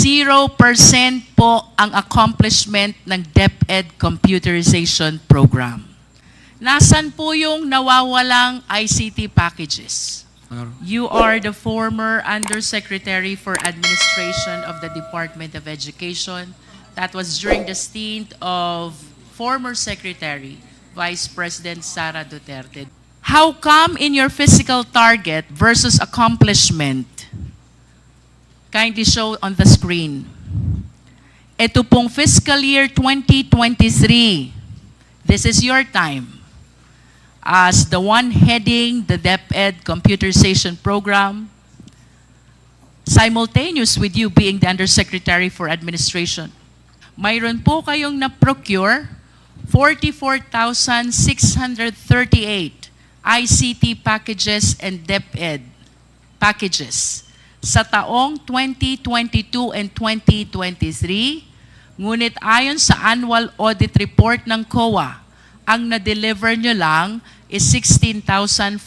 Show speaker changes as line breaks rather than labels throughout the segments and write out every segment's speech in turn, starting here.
0% po ang accomplishment ng DepEd computerization program. Nasaan po yung nawawalang ICT packages? You are the former Undersecretary for Administration of the Department of Education. That was during the stint of former Secretary, Vice President Sara Duterte. How come in your physical target versus accomplishment? Kindly show on the screen. Ito pong fiscal year 2023, this is your time as the one heading the DepEd computerization program, simultaneous with you being the Undersecretary for Administration. Mayroon po kayong na-procure 44,638 ICT packages and DepEd packages sa taong 2022 and 2023, ngunit ayon sa annual audit report ng COA, ang na-deliver nyo lang is 16,580.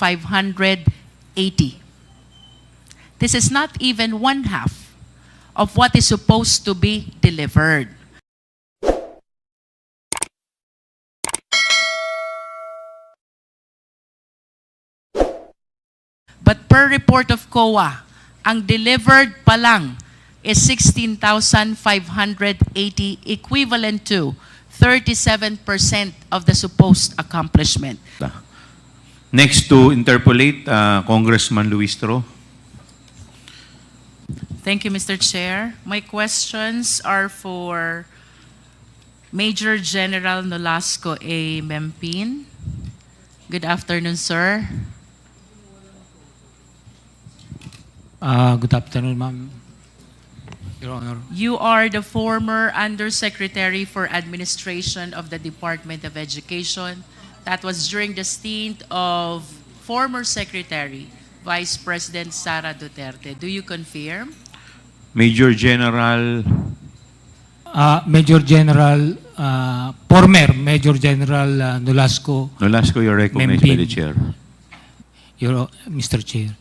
This is not even one half of what is supposed to be delivered. But per report of COA, ang delivered pa lang is 16,580, equivalent to 37% of the supposed accomplishment.
Next to interpolate, Congressman Luistro.
Thank you, Mr. Chair. My questions are for Major General Nolasco A. Mempin. Good afternoon, sir.
Good afternoon, ma'am. Your Honor.
You are the former Undersecretary for Administration of the Department of Education. That was during the stint of former Secretary, Vice President Sara Duterte. Do you confirm?
Major General.
Former Major General Nolasco.
Nolasco, you're recognized by the chair.
Mr. Chair.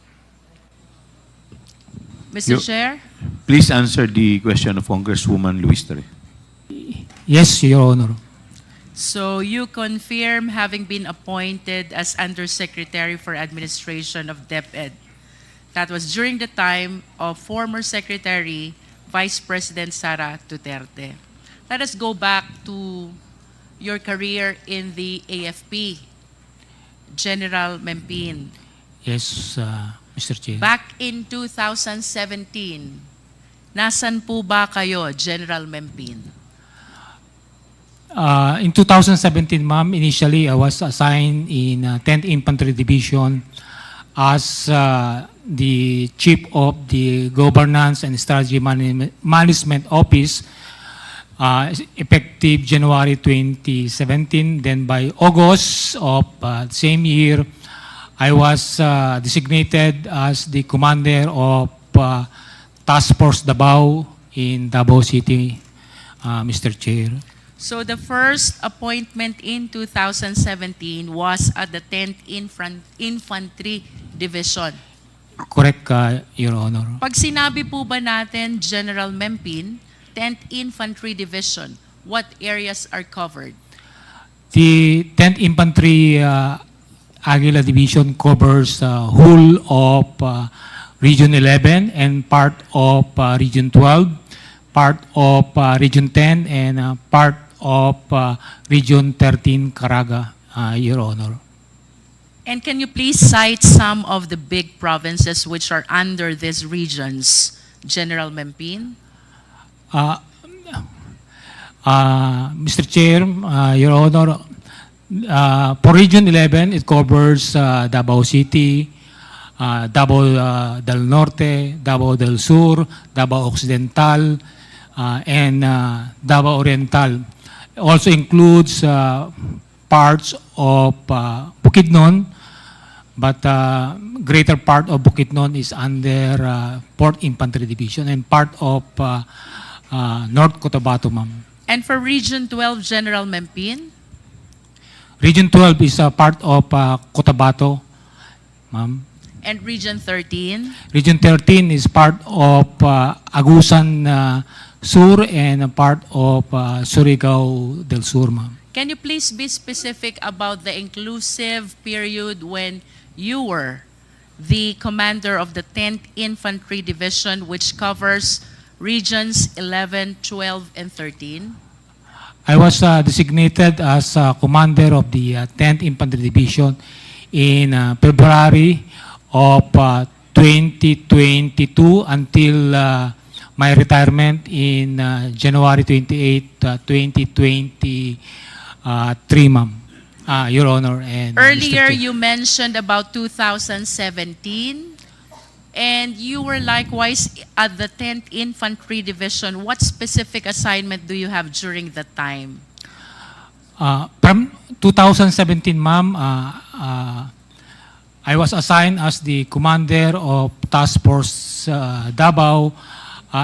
Mr. Chair?
Please answer the question of Congresswoman Luistro.
Yes, Your Honor.
So you confirm having been appointed as Undersecretary for Administration of DepEd. That was during the time of former Secretary, Vice President Sara Duterte. Let us go back to your career in the AFP, General Mempin.
Yes, Mr. Chair.
Back in 2017, nasan po ba kayo, General Mempin?
In 2017, ma'am, initially I was assigned in 10th Infantry Division as the Chief of the Governance and Strategy Management Office, effective January 2017. Then by August of same year, I was designated as the commander of Task Force Davao in Davao City, Mr. Chair.
So the first appointment in 2017 was at the 10th Infantry Division.
Correct, Your Honor.
Pag sinabi po ba natin, General Mempin, 10th Infantry Division, what areas are covered?
The 10th Infantry Aguila Division covers whole of Region 11 and part of Region 12, part of Region 10, and part of Region 13, Caraga, Your Honor.
And can you please cite some of the big provinces which are under these regions, General Mempin?
Mr. Chair, Your Honor, for Region 11, it covers Davao City, Davao del Norte, Davao del Sur, Davao Occidental, and Davao Oriental. Also includes parts of Bukidnon, but greater part of Bukidnon is under 4th Infantry Division and part of North Cotabato, ma'am.
And for Region 12, General Mempin?
Region 12 is a part of Cotabato, ma'am.
And Region 13?
Region 13 is part of Agusan Sur and a part of Surigao del Sur, ma'am.
Can you please be specific about the inclusive period when you were the commander of the 10th Infantry Division, which covers regions 11, 12, and 13?
I was designated as commander of the 10th Infantry Division in February of 2022 until my retirement in January 28, 2023, ma'am. Your Honor and
Earlier,
Mr. Chair.
you mentioned about 2017, and you were likewise at the 10th Infantry Division. What specific assignment do you have during that time?
From 2017, ma'am, I was assigned as the commander of Task Force Davao,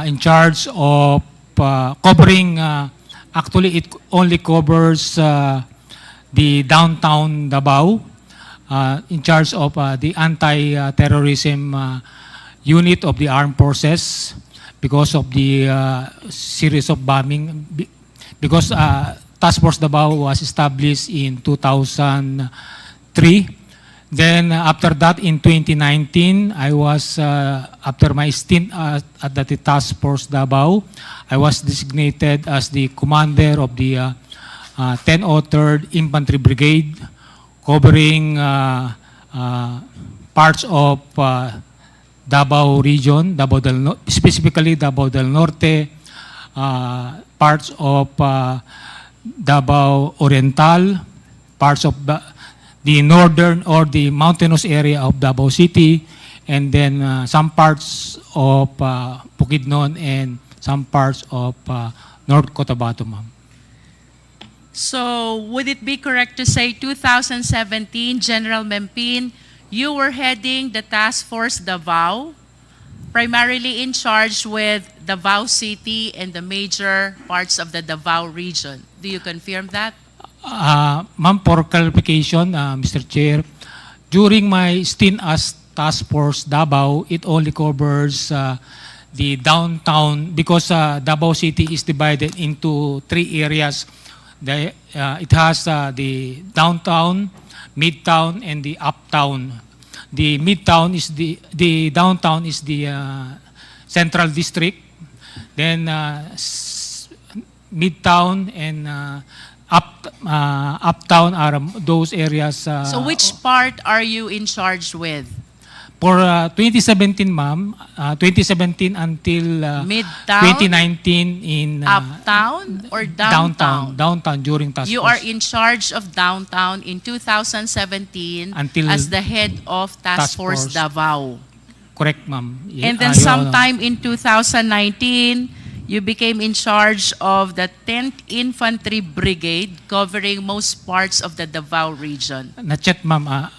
in charge of covering, actually it only covers the downtown Davao, in charge of the anti-terrorism unit of the armed forces because of the series of bombing, because Task Force Davao was established in 2003. Then after that, in 2019, I was, after my stint at the Task Force Davao, I was designated as the commander of the 1003rd Infantry Brigade, covering parts of Davao region, specifically Davao del Norte, parts of Davao Oriental, parts of the northern or the mountainous area of Davao City, and then some parts of Bukidnon and some parts of North Cotabato, ma'am.
So, would it be correct to say 2017, General Mempin, you were heading the Task Force Davao, primarily in charge with Davao City and the major parts of the Davao region. Do you confirm that?
Ma'am, for clarification, Mr. Chair, during my stint as Task Force Davao, it only covers the downtown, because Davao City is divided into three areas. It has the downtown, midtown, and the uptown. The midtown is the downtown is the central district. Then midtown and uptown are those areas.
So which part are you in charge with?
For 2017, ma'am, 2017 until
Midtown?
2019 in
Uptown or downtown?
Downtown during task
You
force.
are in charge of downtown in 2017
Until
as the head of Task
Task
Force
Force.
Davao.
Correct, ma'am.
And then
Your Honor.
sometime in 2019, you became in charge of the 10th Infantry Brigade, covering most parts of the Davao region.
Not yet, ma'am.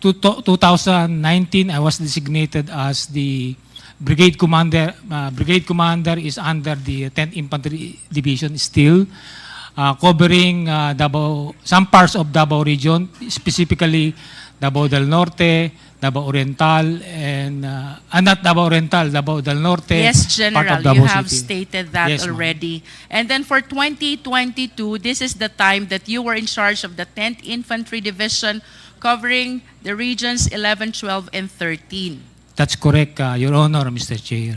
2019, I was designated as the brigade commander. Brigade commander is under the 10th Infantry Division still, covering Davao, some parts of Davao region, specifically Davao del Norte, Davao Oriental, and not Davao Oriental, Davao del Norte.
Yes,
part
General,
of Davao
you have
City.
stated that
Yes, ma'am.
already. And then for 2022, this is the time that you were in charge of the 10th Infantry Division, covering the regions 11, 12, and 13.
That's correct, Your Honor, Mr. Chair.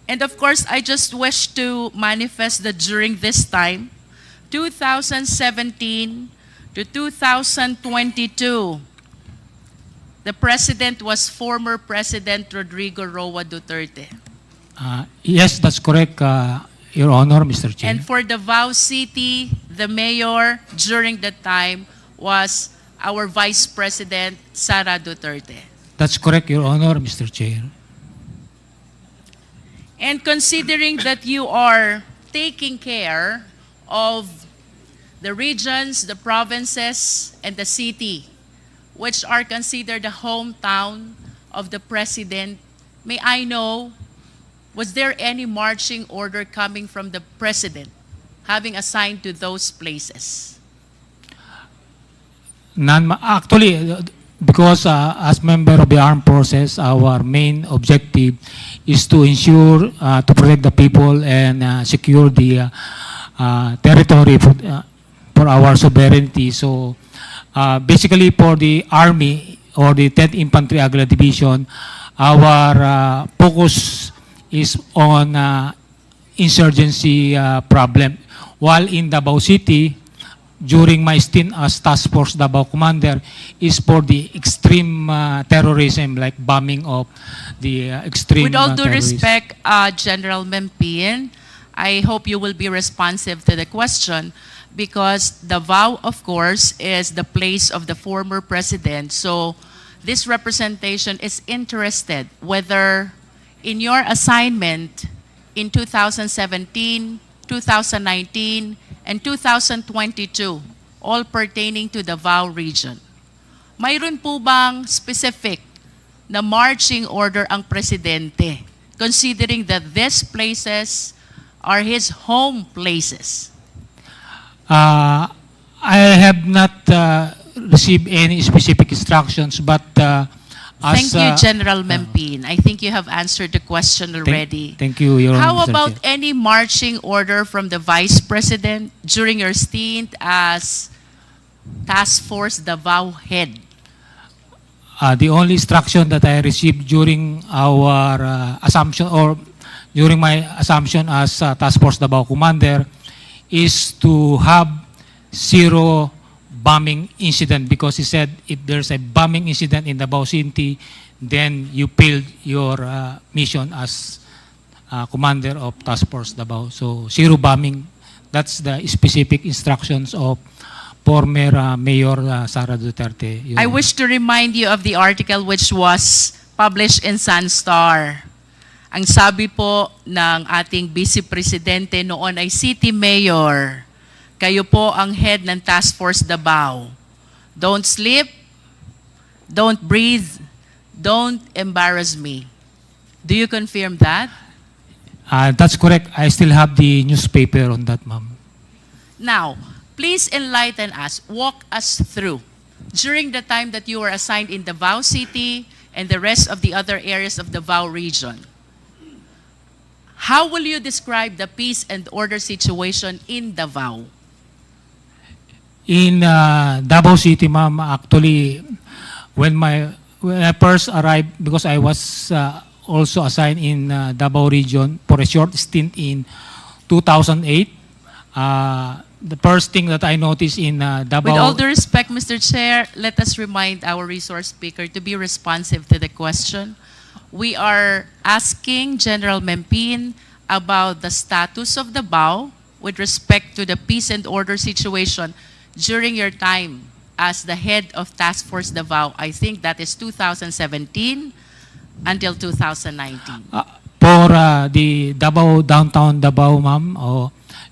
And of course, I just wish to manifest that during this time, 2017 to 2022, the president was former President Rodrigo Roa Duterte.
Yes, that's correct, Your Honor, Mr. Chair.
And for Davao City, the mayor during that time was our Vice President, Sara Duterte.
That's correct, Your Honor, Mr. Chair.
And considering that you are taking care of the regions, the provinces, and the city, which are considered the hometown of the president, may I know, was there any marching order coming from the president having assigned to those places?
Actually, because as member of the armed forces, our main objective is to ensure to protect the people and secure the territory for our sovereignty. So basically for the Army or the 10th Infantry Aguila Division, our focus is on insurgency problem. While in Davao City, during my stint as Task Force Davao Commander, is for the extreme terrorism, like bombing of the extreme
With all due
terrorists.
respect, General Mempin, I hope you will be responsive to the question because Davao, of course, is the place of the former president. So this representation is interested whether in your assignment in 2017, 2019, and 2022, all pertaining to the Davao region. Mayroon po bang specific na marching order ang presidente, considering that these places are his home places?
I have not received any specific instructions, but
Thank you, General Mempin. I think you have answered the question already.
Thank you, Your Honor.
How
Mr.
about
Chair.
any marching order from the Vice President during your stint as Task Force Davao head?
The only instruction that I received during our assumption or during my assumption as Task Force Davao Commander is to have zero bombing incident, because he said if there's a bombing incident in Davao City, then you failed your mission as Commander of Task Force Davao. So zero bombing, that's the specific instructions of former Mayor Sara Duterte.
I wish to remind you of the article which was published in Sunstar. Ang sabi po ng ating Vice Presidente noon ay City Mayor, kayo po ang head ng Task Force Davao. Don't sleep, don't breathe, don't embarrass me. Do you confirm that?
That's correct. I still have the newspaper on that, ma'am.
Now, please enlighten us, walk us through. During the time that you were assigned in Davao City and the rest of the other areas of the Davao region, how will you describe the peace and order situation in Davao?
In Davao City, ma'am, actually, when I first arrived, because I was also assigned in Davao region for a short stint in 2008, the first thing that I noticed in Davao...
With all due respect, Mr. Chair, let us remind our resource speaker to be responsive to the question. We are asking General Mempin about the status of Davao with respect to the peace and order situation during your time as the head of Task Force Davao. I think that is 2017 until 2019.
For the Davao, downtown Davao, ma'am,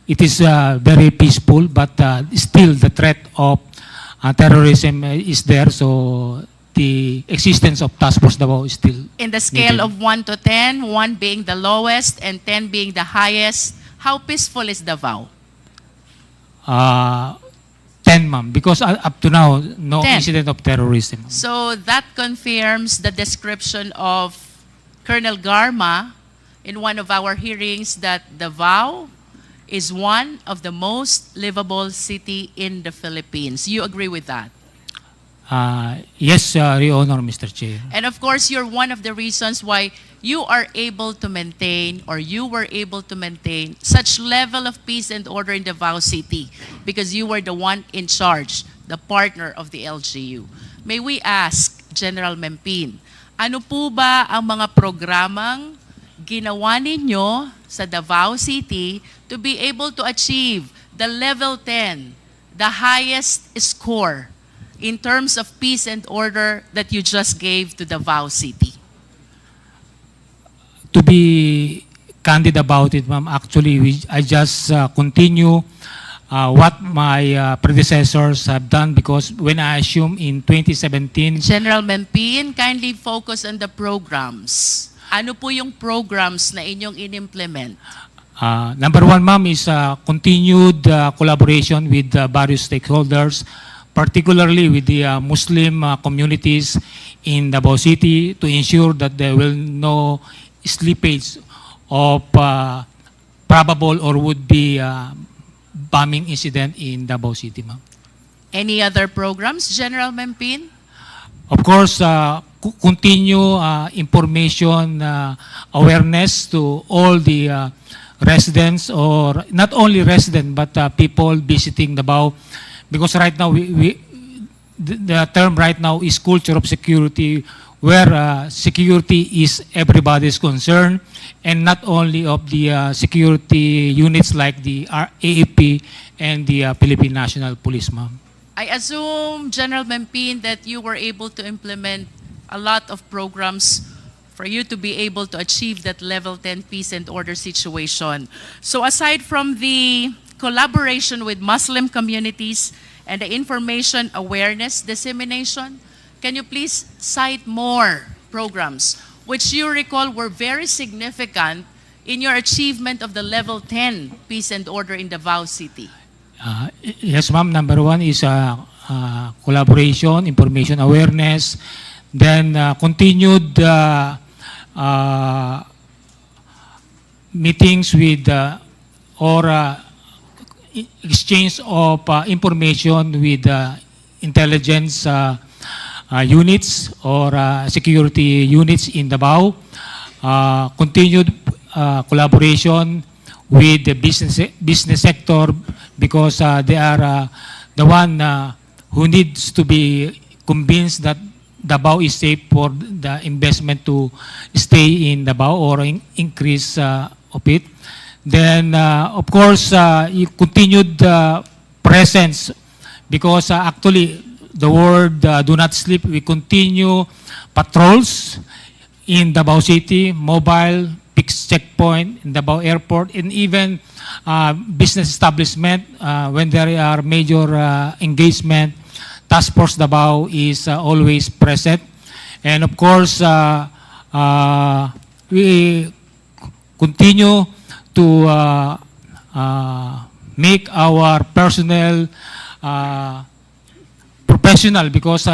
it is very peaceful, but still the threat of terrorism is there. So the existence of Task Force Davao is still
In the scale
needed.
of 1 to 10, 1 being the lowest and 10 being the highest, how peaceful is Davao?
10, ma'am, because up to now, no
10.
incident of terrorism.
So that confirms the description of Colonel Garma in one of our hearings that Davao is one of the most livable city in the Philippines. You agree with that?
Yes, Your Honor, Mr. Chair.
And of course, you're one of the reasons why you are able to maintain, or you were able to maintain, such level of peace and order in Davao City because you were the one in charge, the partner of the LGU. May we ask, General Mempin, ano po ba ang mga programang ginawa ninyo sa Davao City to be able to achieve the level 10, the highest score in terms of peace and order that you just gave to Davao City?
To be candid about it, ma'am, actually, I just continue what my predecessors have done, because when I assumed in 2017,
General Mempin, kindly focus on the programs. Ano po yung programs na inyong in-implement?
number one, ma'am, is continued collaboration with various stakeholders, particularly with the Muslim communities in Davao City to ensure that there will no slippage of probable or would-be bombing incident in Davao City, ma'am.
Any other programs, General Mempin?
Of course, continue information awareness to all the residents, or not only residents but people visiting Davao, because right now the term right now is culture of security, where security is everybody's concern, and not only of the security units like the AFP and the Philippine National Police, ma'am.
I assume, General Mempin, that you were able to implement a lot of programs for you to be able to achieve that level 10 peace and order situation. So aside from the collaboration with Muslim communities and the information awareness dissemination, can you please cite more programs which you recall were very significant in your achievement of the level 10 peace and order in Davao City?
Yes, ma'am. Number one is collaboration, information awareness, then continued meetings with or exchange of information with intelligence units or security units in Davao. Continued collaboration with the business sector, because they are the one who needs to be convinced that Davao is safe for the investment to stay in Davao or increase of it. Then, of course, you continued presence, because actually the word do not sleep. We continue patrols in Davao City, mobile, fixed checkpoint in Davao Airport, and even business establishment when there are major engagement. Task Force Davao is always present. And of course, we continue to make our personnel professional, because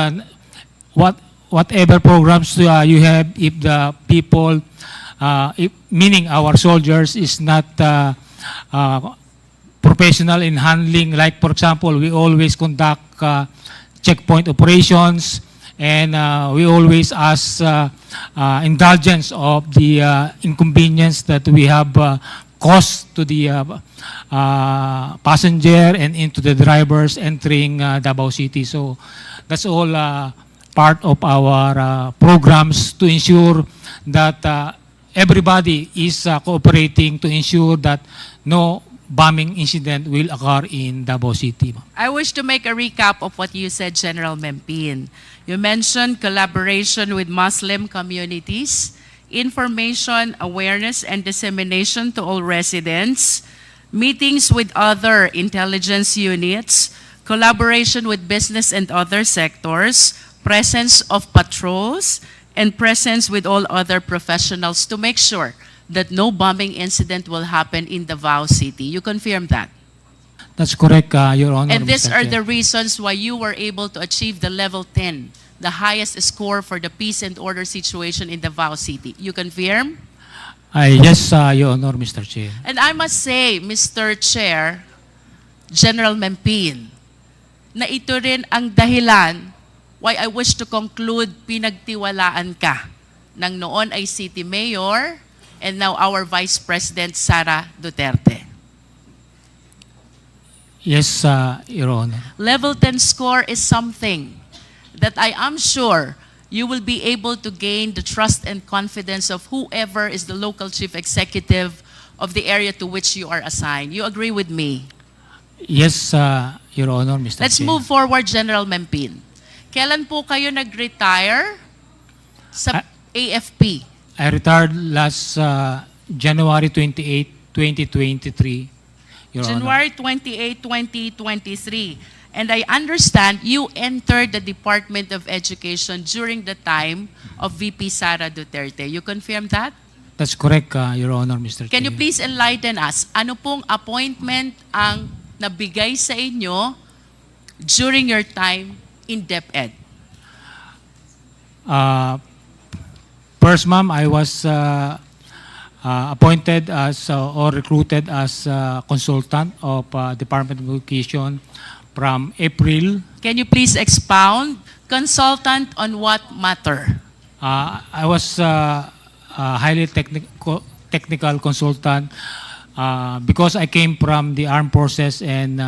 whatever programs you have, if the people, meaning our soldiers, is not professional in handling, like for example, we always conduct checkpoint operations, and we always ask indulgence of the inconvenience that we have caused to the passenger and into the drivers entering Davao City. So that's all part of our programs to ensure that everybody is cooperating to ensure that no bombing incident will occur in Davao City.
I wish to make a recap of what you said, General Mempin. You mentioned collaboration with Muslim communities, information, awareness, and dissemination to all residents, meetings with other intelligence units, collaboration with business and other sectors, presence of patrols, and presence with all other professionals to make sure that no bombing incident will happen in Davao City. You confirm that?
That's correct, Your Honor.
And these
Mr.
are
Chair.
the reasons why you were able to achieve the level 10, the highest score for the peace and order situation in Davao City. You confirm?
Yes, Your Honor, Mr. Chair.
And I must say, Mr. Chair, General Mempin, na ito rin ang dahilan why I wish to conclude pinagtiwalaan ka ng noon ay City Mayor and now our Vice President, Sara Duterte.
Yes, Your Honor.
Level 10 score is something that I am sure you will be able to gain the trust and confidence of whoever is the local chief executive of the area to which you are assigned. You agree with me?
Yes, Your Honor, Mr.
Let's
Chair.
move forward, General Mempin. Kailan po kayo nag-retire sa AFP?
I retired last January 28, 2023, Your Honor.
January 28, 2023. And I understand you entered the Department of Education during the time of VP Sara Duterte. You confirm that?
That's correct, Your Honor, Mr.
Can you
Chair.
please enlighten us? Ano pong appointment ang nabigay sa inyo during your time in DepEd?
First, ma'am, I was appointed as or recruited as consultant of Department of Education from April.
Can you please expound? Consultant on what matter?
I was a highly technical consultant because I came from the armed forces, and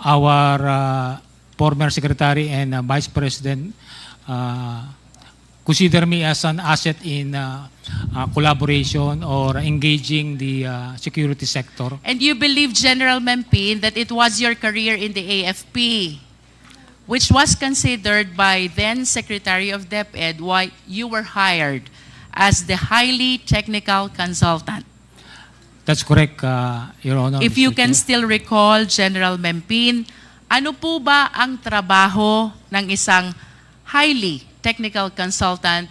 our former secretary and vice president consider me as an asset in collaboration or engaging the security sector.
And you believe, General Mempin, that it was your career in the AFP, which was considered by then Secretary of DepEd why you were hired as the highly technical consultant.
That's correct, Your Honor.
If you
Mr.
can
Chair.
still recall, General Mempin, ano po ba ang trabaho ng isang highly technical consultant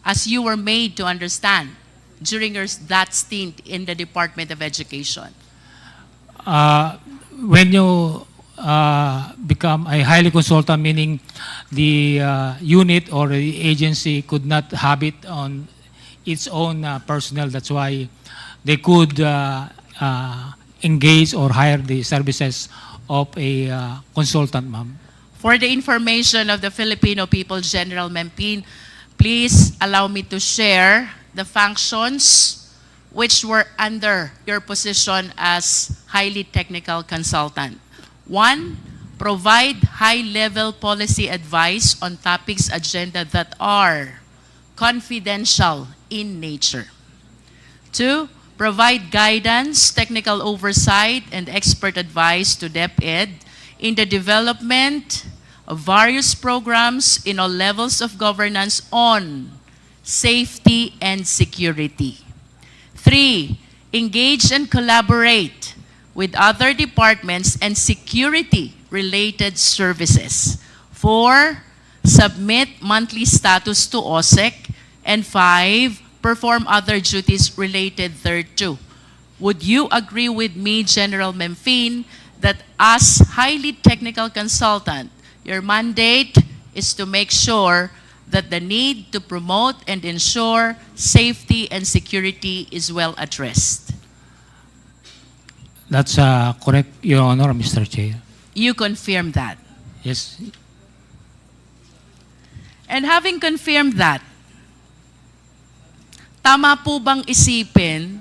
as you were made to understand during that stint in the Department of Education?
When you become a highly consultant, meaning the unit or the agency could not have it on its own personnel. That's why they could engage or hire the services of a consultant, ma'am.
For the information of the Filipino people, General Mempin, please allow me to share the functions which were under your position as highly technical consultant. 1, provide high-level policy advice on topics agenda that are confidential in nature. 2, provide guidance, technical oversight, and expert advice to DepEd in the development of various programs in all levels of governance on safety and security. 3, engage and collaborate with other departments and security-related services. 4, submit monthly status to OSEC. And 5, perform other duties related thereto. Would you agree with me, General Mempin, that as highly technical consultant, your mandate is to make sure that the need to promote and ensure safety and security is well addressed?
That's correct, Your Honor, Mr. Chair.
You confirm that.
Yes.
And having confirmed that, tama po bang isipin,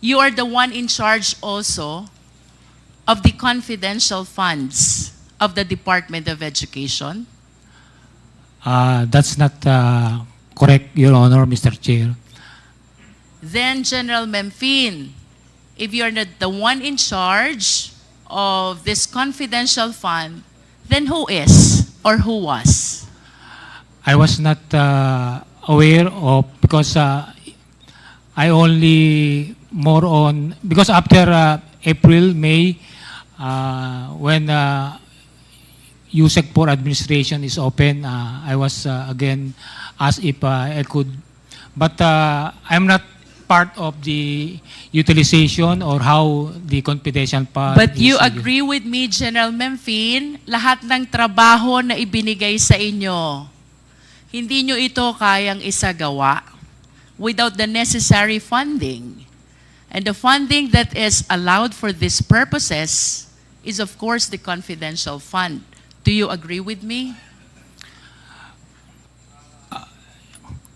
you are the one in charge also of the confidential funds of the Department of Education?
That's not correct, Your Honor, Mr. Chair.
Then, General Mempin, if you're not the one in charge of this confidential fund, then who is or who was?
I was not aware of, because I only more on, because after April, May, when USEC for administration is open, I was again asked if I could, but I'm not part of the utilization or how the confidential fund.
But you
is-
agree with me, General Mempin, lahat ng trabaho na ibinigay sa inyo, hindi nyo ito kayang isagawa without the necessary funding. And the funding that is allowed for these purposes is, of course, the confidential fund. Do you agree with me?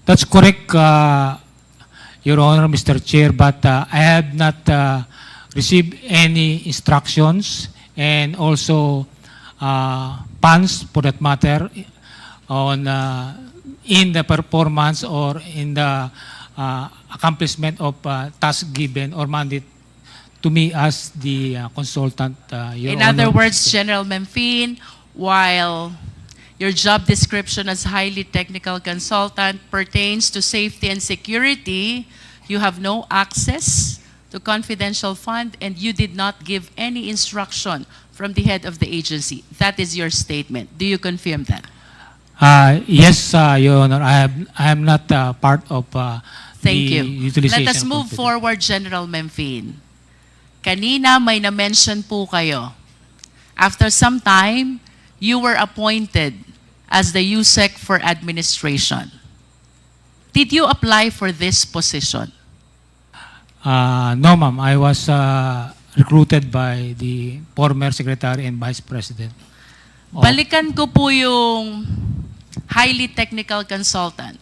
That's correct, Your Honor, Mr. Chair, but I have not received any instructions, and also funds, for that matter, on in the performance or in the accomplishment of tasks given or mandate to me as the consultant, Your
In
Honor.
other words, General Mempin, while your job description as highly technical consultant pertains to safety and security, you have no access to confidential fund, and you did not give any instruction from the head of the agency. That is your statement. Do you confirm that?
Yes, Your Honor, I am not part of
Thank
the
you.
utilization.
Let us move
confidence.
forward, General Mempin. Kanina may na-mention po kayo. After some time, you were appointed as the USEC for Administration. Did you apply for this position?
No, ma'am. I was recruited by the former Secretary and Vice President.
Balikan ko po yung highly technical consultant.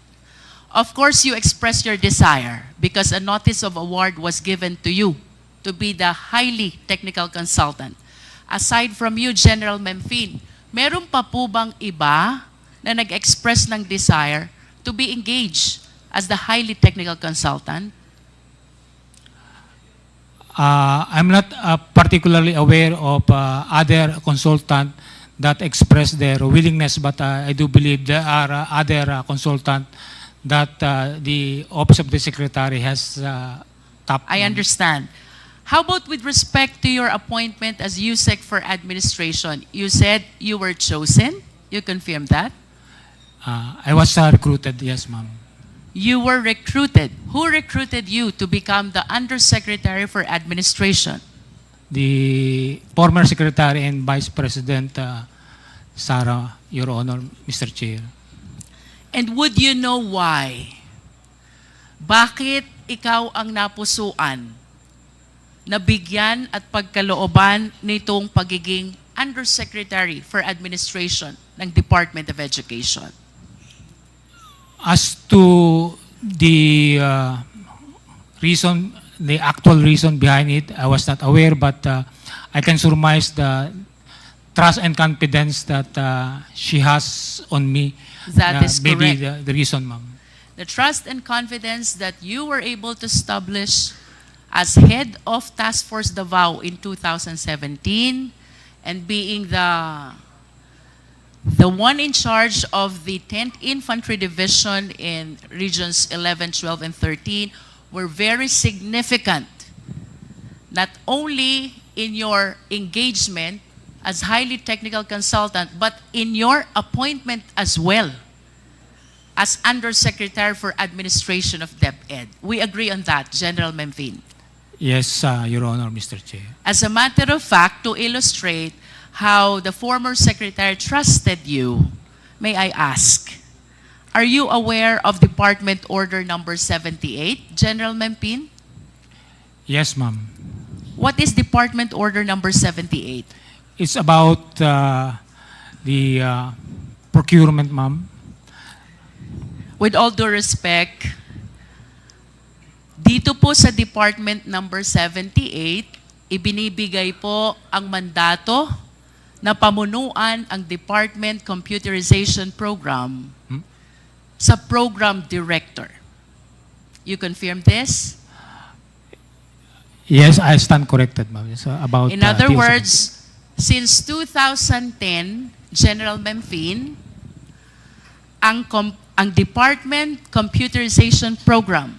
Of course, you expressed your desire because a notice of award was given to you to be the highly technical consultant. Aside from you, General Memphine, meron pa po bang iba na nag-express ng desire to be engaged as the highly technical consultant?
I'm not particularly aware of other consultant that express their willingness, but I do believe there are other consultant that the Office of the Secretary has tapped.
I understand. How about with respect to your appointment as USEC for Administration? You said you were chosen. You confirm that?
I was recruited, yes, ma'am.
You were recruited. Who recruited you to become the Undersecretary for Administration?
The former Secretary and Vice President, Sara, Your Honor, Mr. Chair.
And would you know why? Bakit ikaw ang napusuan na bigyan at pagkalooban nitong pagiging Undersecretary for Administration ng Department of Education?
As to the reason, the actual reason behind it, I was not aware, but I can surmise the trust and confidence that she has on me.
That is
maybe
correct.
the reason, ma'am.
The trust and confidence that you were able to establish as head of Task Force Davao in 2017 and being the one in charge of the 10th Infantry Division in Regions 11, 12, and 13 were very significant, not only in your engagement as highly technical consultant, but in your appointment as well as Undersecretary for Administration of DepEd. We agree on that, General Memphine.
Yes, Your Honor, Mr. Chair.
As a matter of fact, to illustrate how the former secretary trusted you, may I ask, are you aware of Department Order number 78, General Memphine?
Yes, ma'am.
What is Department Order number 78?
It's about the procurement, ma'am.
With all due respect, dito po sa Department number 78, ibinibigay po ang mandato na pamunuan ang Department Computerization Program sa Program Director. You confirm this?
Yes, I stand corrected, ma'am. It's about,
In other
TLC.
words, since 2010, General Memphine, ang Department Computerization Program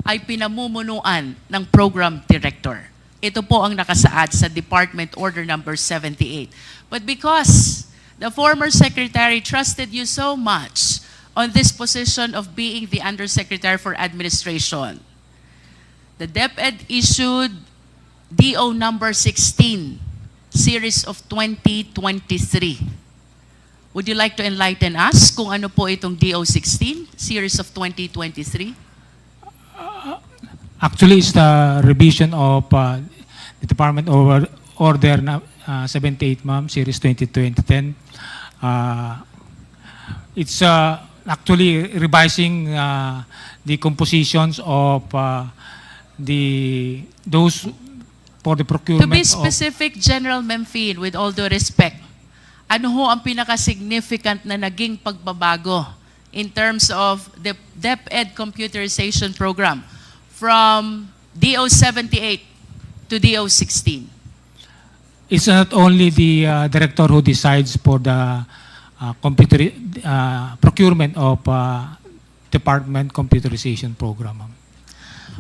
ay pinamumunuan ng Program Director. Ito po ang nakasaad sa Department Order number 78. But because the former secretary trusted you so much on this position of being the Undersecretary for Administration, the DepEd issued DO number 16, series of 2023. Would you like to enlighten us kung ano po itong DO 16, series of 2023?
Actually, it's the revision of the Department Order 78, ma'am, Series 2010. It's actually revising the compositions of those for the
To
procurement
be
of...
specific, General Memphine, with all due respect, ano ho ang pinaka-significant na naging pagbabago in terms of the DepEd Computerization Program from DO 78 to DO 16?
It's not only the director who decides for the procurement of department computerization program, ma'am.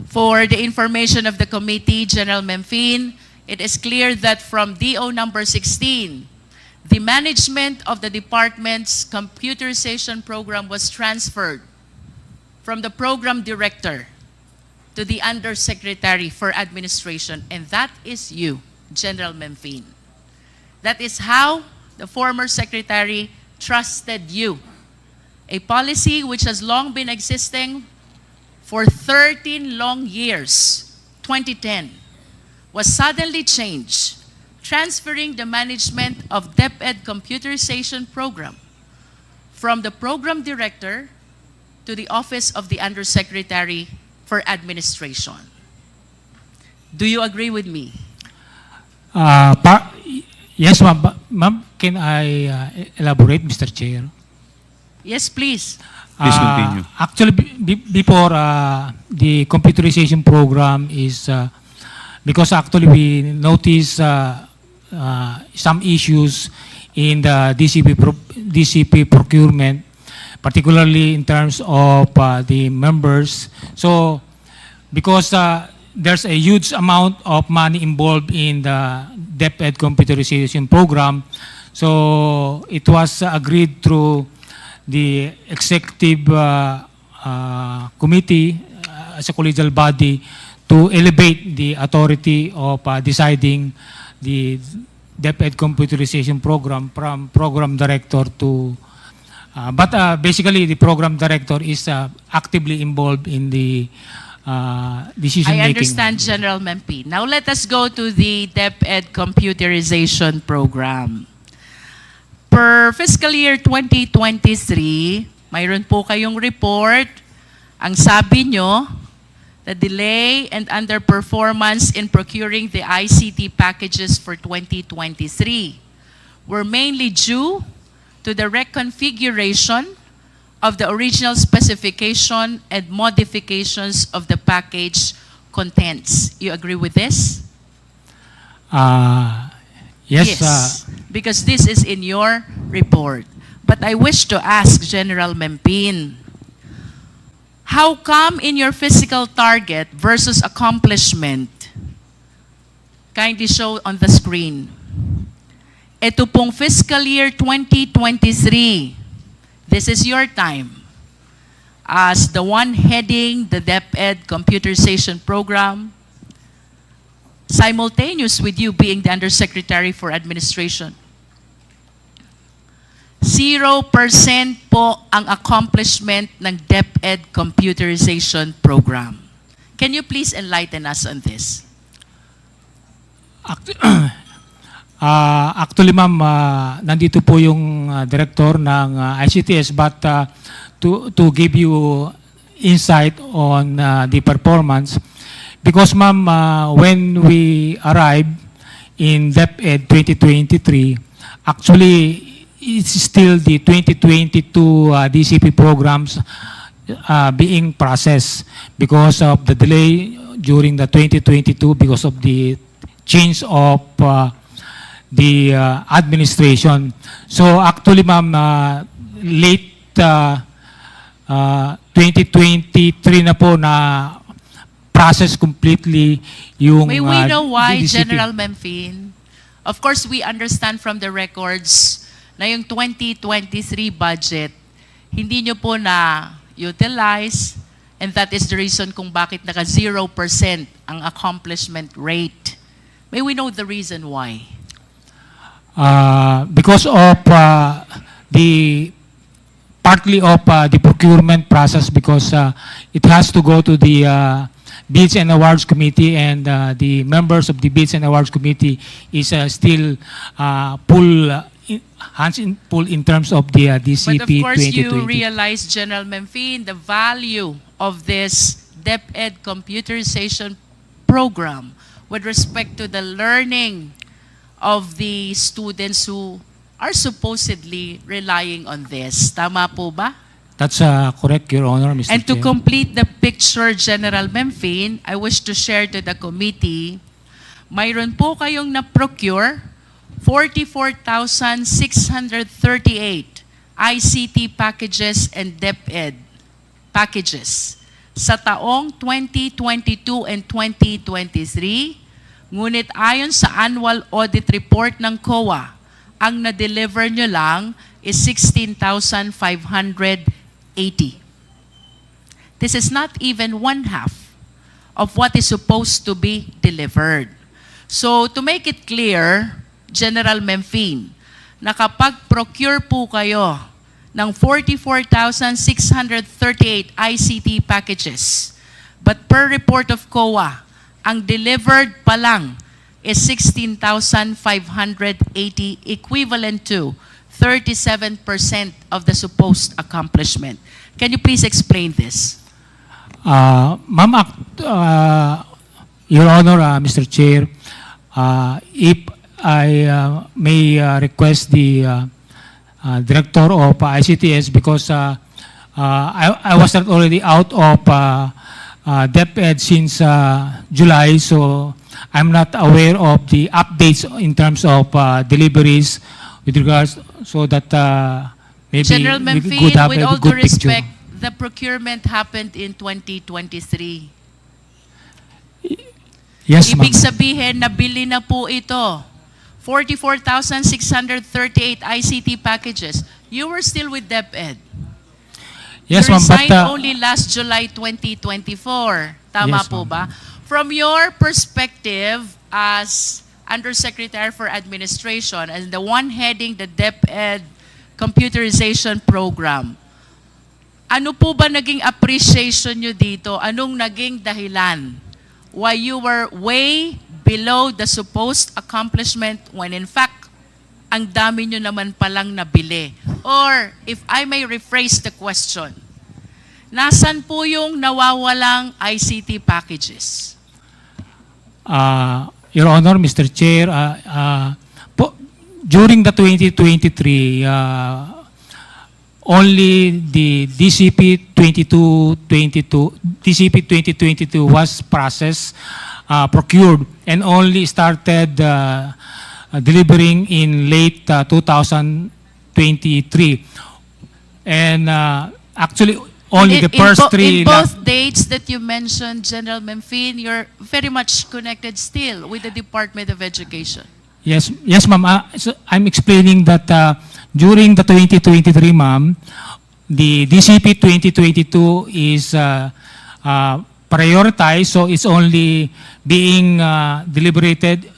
For the information of the committee, General Memphine, it is clear that from DO number 16, the management of the department's computerization program was transferred from the program director to the Undersecretary for Administration, and that is you, General Memphine. That is how the former Secretary trusted you. A policy which has long been existing for 13 long years, 2010, was suddenly changed, transferring the management of DepEd computerization program from the program director to the office of the Undersecretary for Administration. Do you agree with me?
Yes, ma'am. Ma'am, can I elaborate, Mr. Chair?
Yes, please.
Please continue.
Actually, before the computerization program is, because actually we notice some issues in the DCP procurement, particularly in terms of the members. So, because there's a huge amount of money involved in the DepEd computerization program, so it was agreed through the executive committee as a collegial body to elevate the authority of deciding the DepEd computerization program from program director to but basically the program director is actively involved in the decision
I
making.
understand, General Memphine. Now let us go to the DepEd computerization program. Per fiscal year 2023, mayroon po kayong report. Ang sabi nyo, the delay and underperformance in procuring the ICT packages for 2023 were mainly due to the reconfiguration of the original specification and modifications of the package contents. You agree with this?
Yes.
Because this is in your report. But I wish to ask General Memphine, how come in your physical target versus accomplishment, kindly show on the screen, ito pong fiscal year 2023, this is your time, as the one heading the DepEd computerization program, simultaneous with you being the Undersecretary for Administration. 0% po ang accomplishment ng DepEd computerization program. Can you please enlighten us on this?
Actually, ma'am, nandito po yung director ng ICTS, but to give you insight on the performance, because ma'am, when we arrived in DepEd 2023, actually, it's still the 2022 DCP programs being processed because of the delay during the 2022 because of the change of the administration. So actually, ma'am, late 2023 na po na process completely yung
May we know why,
DCP.
General Memphine? Of course, we understand from the records na yung 2023 budget, hindi nyo po na-utilize, and that is the reason kung bakit naka 0% ang accomplishment rate. May we know the reason why?
Because of the partly of the procurement process, because it has to go to the Bids and Awards Committee, and the members of the Bids and Awards Committee is still hands in full in terms of the DCP 2020.
But of course, you realize, General Memphine, the value of this DepEd computerization program with respect to the learning of the students who are supposedly relying on this. Tama po ba?
That's correct, Your Honor, Mr.
And to
Chair.
complete the picture, General Memphine, I wish to share to the committee, mayroon po kayong na-procure 44,638 ICT packages and DepEd packages sa taong 2022 and 2023. Ngunit ayon sa annual audit report ng COA, ang na-deliver nyo lang is 16,580. This is not even one half of what is supposed to be delivered. So to make it clear, General Memphine, na kapag procure po kayo ng 44,638 ICT packages, but per report of COA, ang delivered pa lang is 16,580, equivalent to 37% of the supposed accomplishment. Can you please explain this?
Ma'am, Your Honor, Mr. Chair, if I may request the Director of ICTS, because I was not already out of DepEd since July, so I'm not aware of the updates in terms of deliveries with regards, so that maybe
General
we
Memphine,
could have
with
a
all due
good picture.
respect, the procurement happened in 2023.
Yes, ma'am.
Ibig sabihin, nabili na po ito. 44,638 ICT packages. You were still with DepEd.
Yes,
You
ma'am, but
resigned only last July 2024. Tama
Yes,
po
ma'am.
ba? From your perspective as Undersecretary for Administration and the one heading the DepEd computerization program, ano po ba naging appreciation nyo dito? Anong naging dahilan why you were way below the supposed accomplishment when in fact, ang dami nyo naman palang nabili? Or, if I may rephrase the question, nasan po yung nawawalang ICT packages?
Your Honor, Mr. Chair, during the 2023, only the DCP 2022 was processed, procured, and only started delivering in late 2023. And actually, only the first three.
In both dates that you mentioned, General Memphine, you're very much connected still with the Department of Education.
Yes, yes, ma'am. So I'm explaining that during the 2023, ma'am, the DCP 2022 is prioritized, so it's only being deliberated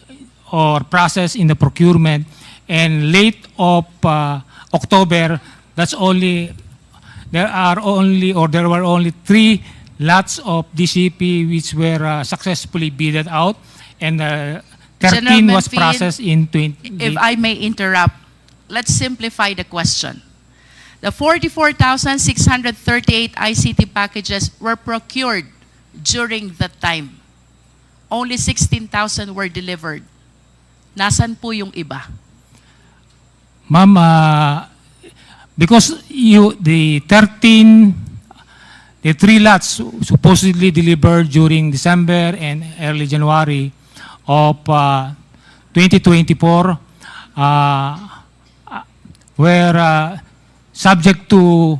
or processed in the procurement. And late of October, there were only 3 lots of DCP which were successfully bidded out, and 13
General
was
Memphine,
processed in 20.
If I may interrupt, let's simplify the question. The 44,638 ICT packages were procured during that time. Only 16,000 were delivered. Nasan po yung iba?
Ma'am, because the 3 lots supposedly delivered during December and early January of 2024 were subject to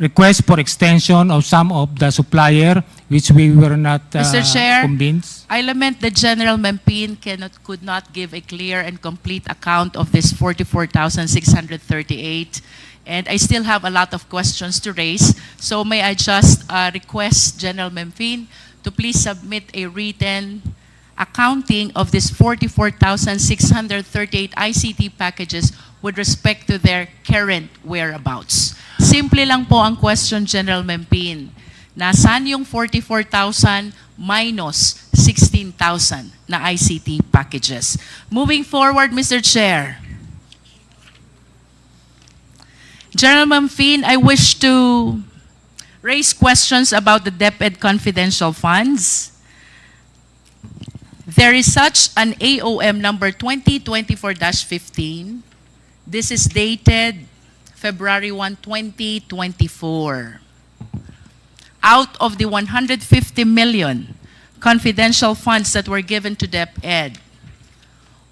request for extension of some of the supplier, which we were not
Mr. Chair,
convinced.
I lament that General Memphine could not give a clear and complete account of this 44,638. And I still have a lot of questions to raise. So may I just request General Memphine to please submit a written accounting of this 44,638 ICT packages with respect to their current whereabouts. Simple lang po ang question, General Memphine. Nasaan yung 44,000 minus 16,000 na ICT packages? Moving forward, Mr. Chair. General Memphine, I wish to raise questions about the DepEd confidential funds. There is such an AOM number 2024-15. This is dated February 1, 2024. Out of the 150 million confidential funds that were given to DepEd,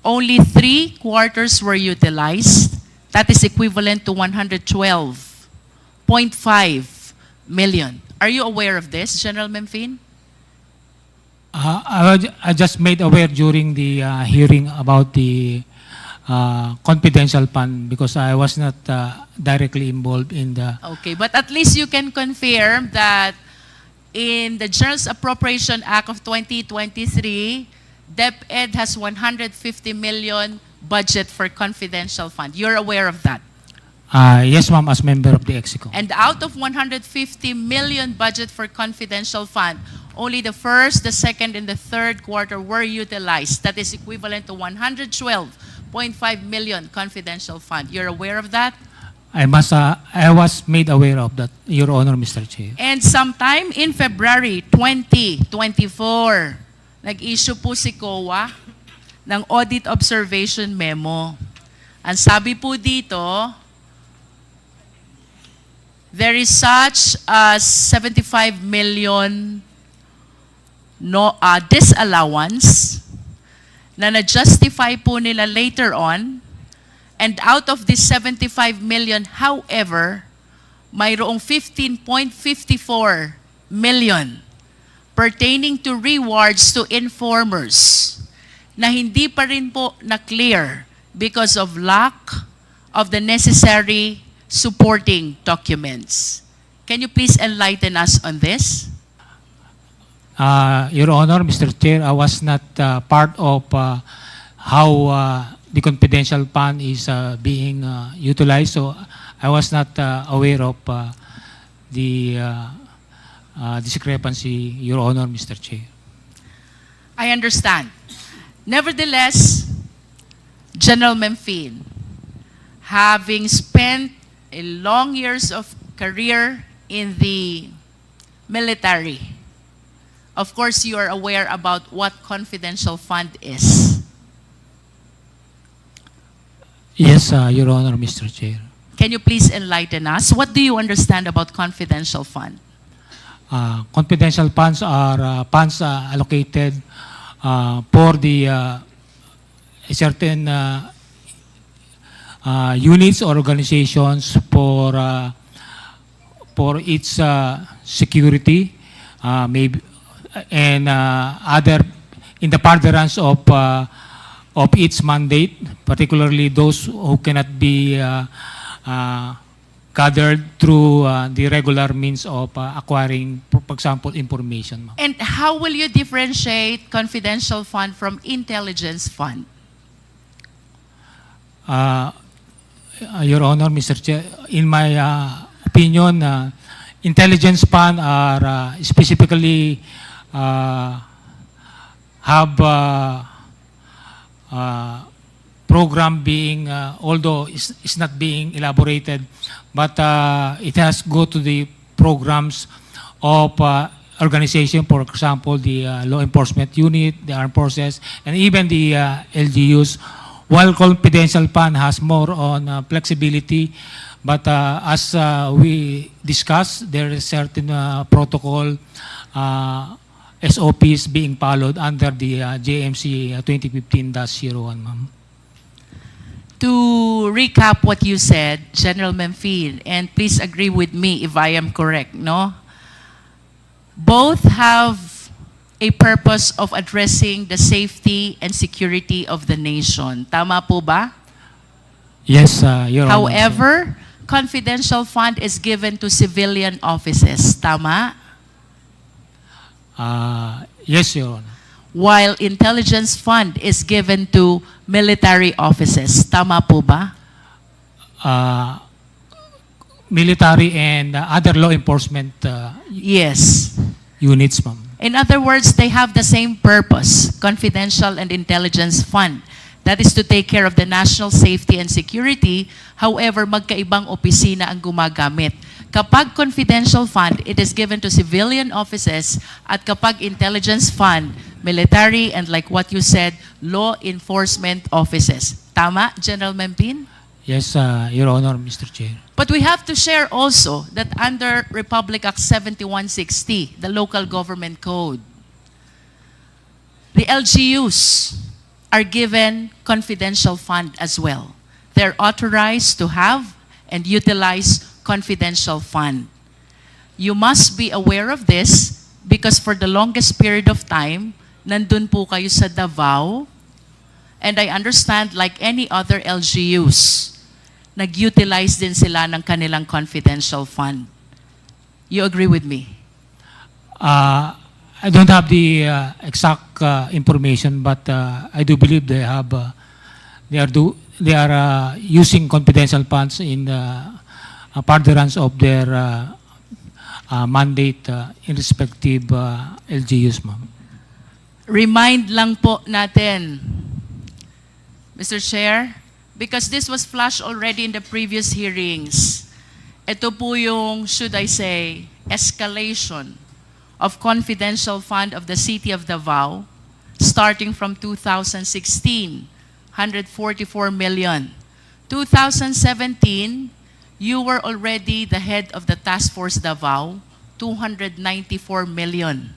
only 3 quarters were utilized. That is equivalent to 112.5 million. Are you aware of this, General Memphine?
I just made aware during the hearing about the confidential fund, because I was not directly involved in the.
Okay, but at least you can confirm that in the General Appropriation Act of 2023, DepEd has 150 million budget for confidential fund. You're aware of that.
Yes, ma'am, as member of the EXICO.
And out of 150 million budget for confidential fund, only the first, the second, and the third quarter were utilized. That is equivalent to 112.5 million confidential fund. You're aware of that?
I was made aware of that, Your Honor, Mr. Chair.
And sometime in February 2024, nag-issue po si COA ng Audit Observation Memo. Ang sabi po dito, there is such a 75 million disallowance na na-justify po nila later on. And out of this 75 million, however, mayroong 15.54 million pertaining to rewards to informers na hindi pa rin po na-clear because of lack of the necessary supporting documents. Can you please enlighten us on this?
Your Honor, Mr. Chair, I was not part of how the confidential fund is being utilized, so I was not aware of the discrepancy, Your Honor, Mr. Chair.
I understand. Nevertheless, General Memphine, having spent a long years of career in the military, of course you are aware about what confidential fund is.
Yes, Your Honor, Mr. Chair.
Can you please enlighten us? What do you understand about confidential fund?
Confidential funds are funds allocated for the certain units or organizations for its security, maybe, and other in the furtherance of its mandate, particularly those who cannot be gathered through the regular means of acquiring, for example, information.
And how will you differentiate confidential fund from intelligence fund?
Your Honor, Mr. Chair, in my opinion, intelligence fund are specifically have program being, although it's not being elaborated, but it has go to the programs of organization, for example, the law enforcement unit, the armed forces, and even the LGUs, while confidential fund has more on flexibility, but as we discussed, there is certain protocol SOPs being followed under the JMC 2015-01, ma'am.
To recap what you said, General Memphine, and please agree with me if I am correct, no? Both have a purpose of addressing the safety and security of the nation. Tama po ba?
Yes, Your Honor.
However, confidential fund is given to civilian offices. Tama?
Yes, Your Honor.
While intelligence fund is given to military offices. Tama po ba?
Military and other law enforcement
Yes.
units, ma'am.
In other words, they have the same purpose, confidential and intelligence fund. That is to take care of the national safety and security. However, magkaibang opisina ang gumagamit. Kapag confidential fund, it is given to civilian offices, at kapag intelligence fund, military, and like what you said, law enforcement offices. Tama, General Memphine?
Yes, Your Honor, Mr. Chair.
But we have to share also that under Republic Act 7160, the Local Government Code, the LGUs are given confidential fund as well. They're authorized to have and utilize confidential fund. You must be aware of this because for the longest period of time, nandun po kayo sa Davao, and I understand like any other LGUs, nag-utilize din sila ng kanilang confidential fund. You agree with me?
I don't have the exact information, but I do believe they have. They are using confidential funds in furtherance of their mandate in respective LGUs, ma'am.
Remind lang po natin, Mr. Chair, because this was flashed already in the previous hearings. Ito po yung, should I say, escalation of confidential fund of the City of Davao starting from 2016, 144 million. 2017, you were already the head of the Task Force Davao, 294 million.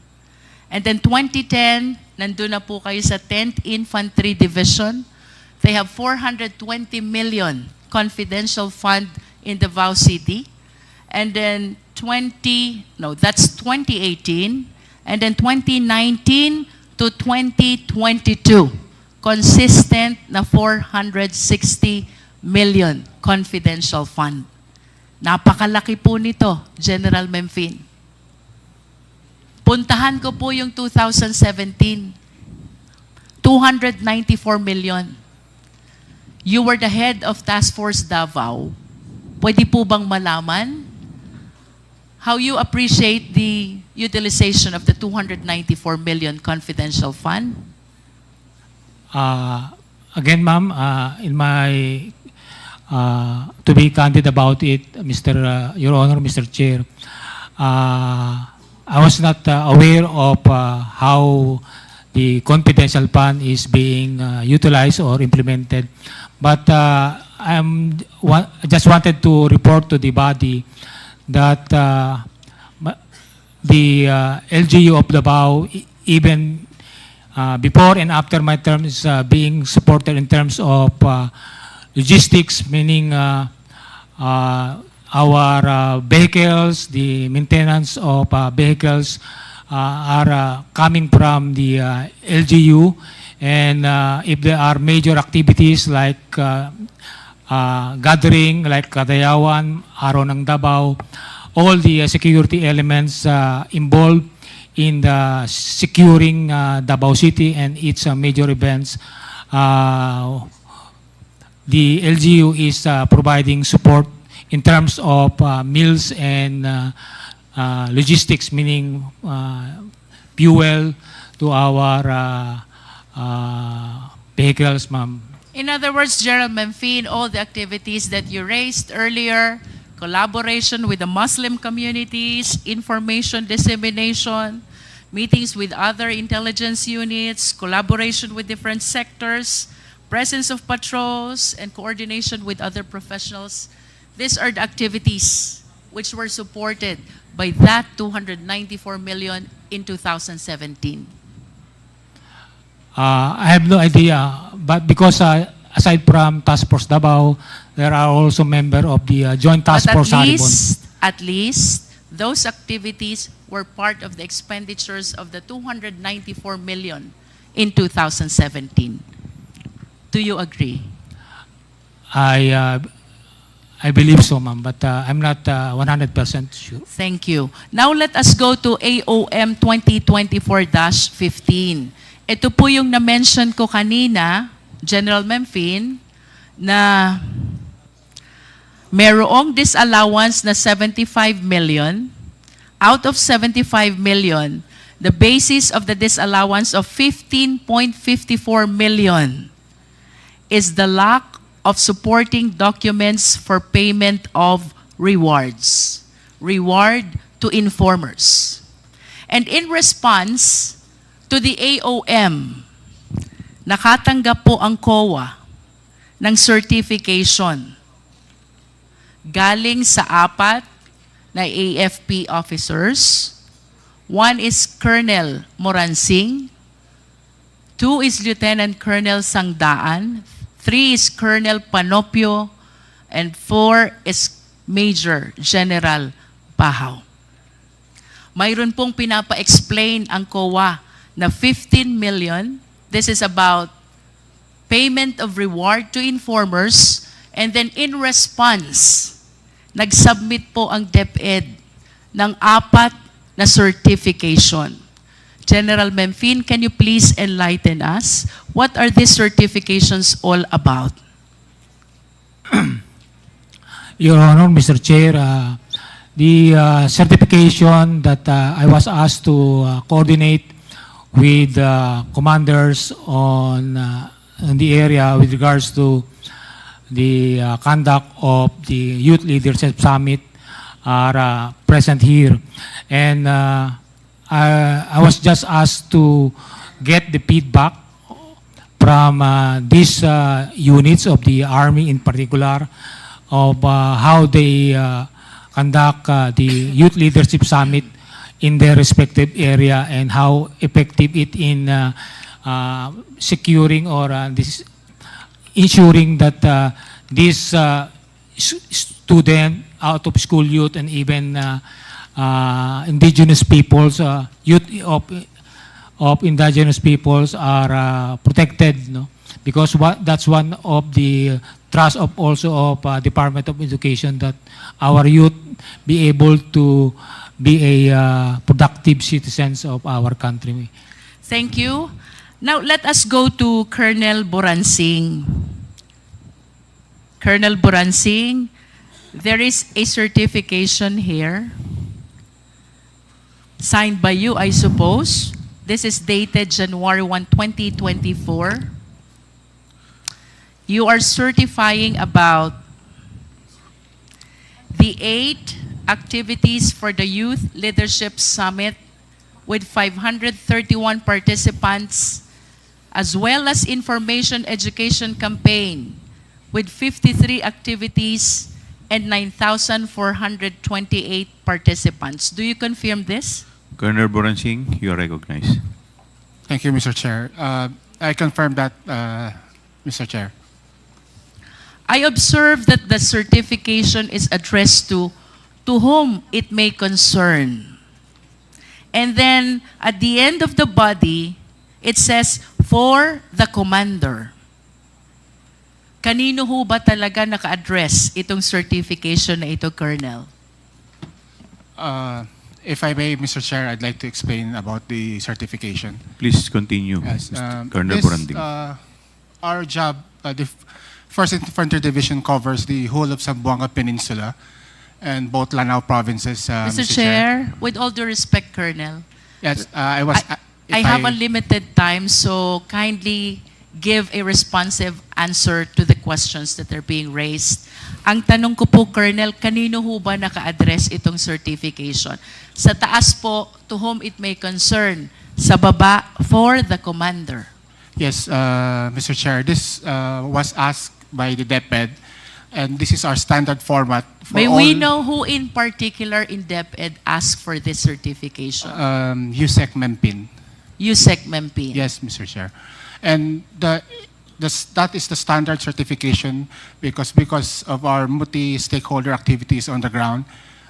And then 2010, nandun na po kayo sa 10th Infantry Division. They have 420 million confidential fund in Davao City. And then that's 2018. And then 2019 to 2022, consistent na 460 million confidential fund. Napakalaki po nito, General Memphine. Puntahan ko po yung 2017, 294 million. You were the head of Task Force Davao. Pwede po bang malaman how you appreciate the utilization of the 294 million confidential fund?
Again, ma'am, in my to be candid about it, Your Honor, Mr. Chair, I was not aware of how the confidential fund is being utilized or implemented. But I just wanted to report to the body that the LGU of Davao, even before and after my term, is being supported in terms of logistics, meaning our vehicles, the maintenance of vehicles are coming from the LGU, and if there are major activities like gathering, like Kadayawan, Araw ng Davao, all the security elements involved in the securing Davao City and its major events, the LGU is providing support in terms of meals and logistics, meaning fuel to our vehicles, ma'am.
In other words, General Memphine, all the activities that you raised earlier, collaboration with the Muslim communities, information dissemination, meetings with other intelligence units, collaboration with different sectors, presence of patrols, and coordination with other professionals. These are the activities which were supported by that 294 million in 2017.
I have no idea, but because aside from Task Force Davao, there are also members of the Joint Task
But
Force Haribon.
at least, those activities were part of the expenditures of the 294 million in 2017. Do you agree?
I believe so, ma'am, but I'm not 100% sure.
Thank you. Now let us go to AOM 2024-15. Ito po yung na-mention ko kanina, General Memphine, na mayroong disallowance na 75 million. Out of 75 million, the basis of the disallowance of 15.54 million is the lack of supporting documents for payment of rewards. Reward to informers. And in response to the AOM, nakatanggap po ang COA ng certification galing sa 4 na AFP officers. 1 is Colonel Moransing, 2 is Lieutenant Colonel Sangdaan, 3 is Colonel Panopio, and 4 is Major General Bahaw. Mayroon pong pinapa-explain ang COA na 15 million. This is about payment of reward to informers, and then in response, nag-submit po ang DepEd ng 4 na certification. General Memphine, can you please enlighten us? What are these certifications all about?
Your Honor, Mr. Chair, the certification that I was asked to coordinate with commanders in the area with regards to the conduct of the Youth Leadership Summit are present here. And I was just asked to get the feedback from these units of the Army in particular of how they conduct the Youth Leadership Summit in their respective area and how effective it in securing or ensuring that these student out of school youth and even indigenous peoples, youth of indigenous peoples are protected, no? Because that's one of the thrust of also of Department of Education, that our youth be able to be a productive citizens of our country.
Thank you. Now let us go to Colonel Boransing. Colonel Boransing, there is a certification here signed by you, I suppose. This is dated January 1, 2024. You are certifying about the 8 activities for the Youth Leadership Summit with 531 participants, as well as information education campaign with 53 activities and 9,428 participants. Do you confirm this?
Colonel Boransing, you are recognized.
Thank you, Mr. Chair. I confirm that, Mr. Chair.
I observe that the certification is addressed to whom it may concern. And then at the end of the body, it says, for the commander. Kanino ho ba talaga naka-address itong certification na ito, Colonel?
If I may, Mr. Chair, I'd like to explain about the certification.
Please continue,
Yes,
Colonel
this,
Boransing.
Our job, the First Infantry Division covers the whole of Zamboanga Peninsula and both Lanao provinces,
Mr. Chair, with all due respect, Colonel,
Yes, I was.
I have a limited time, so kindly give a responsive answer to the questions that are being raised. Ang tanong ko po, Colonel, kanino ho ba naka-address itong certification? Sa taas po, to whom it may concern. Sa baba, for the commander.
Yes, Mr. Chair, this was asked by the DepEd, and this is our standard format for
May
all.
we know who in particular in DepEd asked for this certification?
USEC Mempin.
USEC Mempi.
Yes, Mr. Chair. And that is the standard certification because of our multi-stakeholder activities on the ground.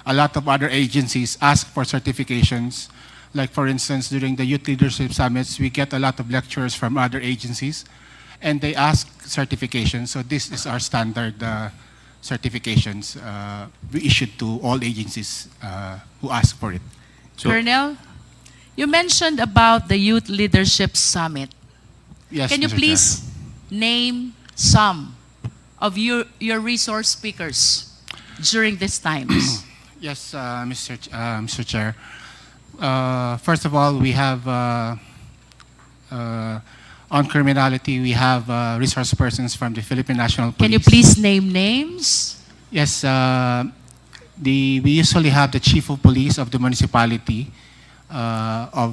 A lot of other agencies ask for certifications. Like for instance, during the Youth Leadership Summits, we get a lot of lecturers from other agencies, and they ask certifications. So this is our standard certifications we issued to all agencies who ask for it.
So-
Colonel, you mentioned about the Youth Leadership Summit.
Yes,
Can you
Mr.
please name some of your resource speakers during these times?
Yes, Mr. Chair. First of all, we have on criminality, we have resource persons from the Philippine National Police.
Can you please name names?
Yes, we usually have the Chief of Police of the municipality.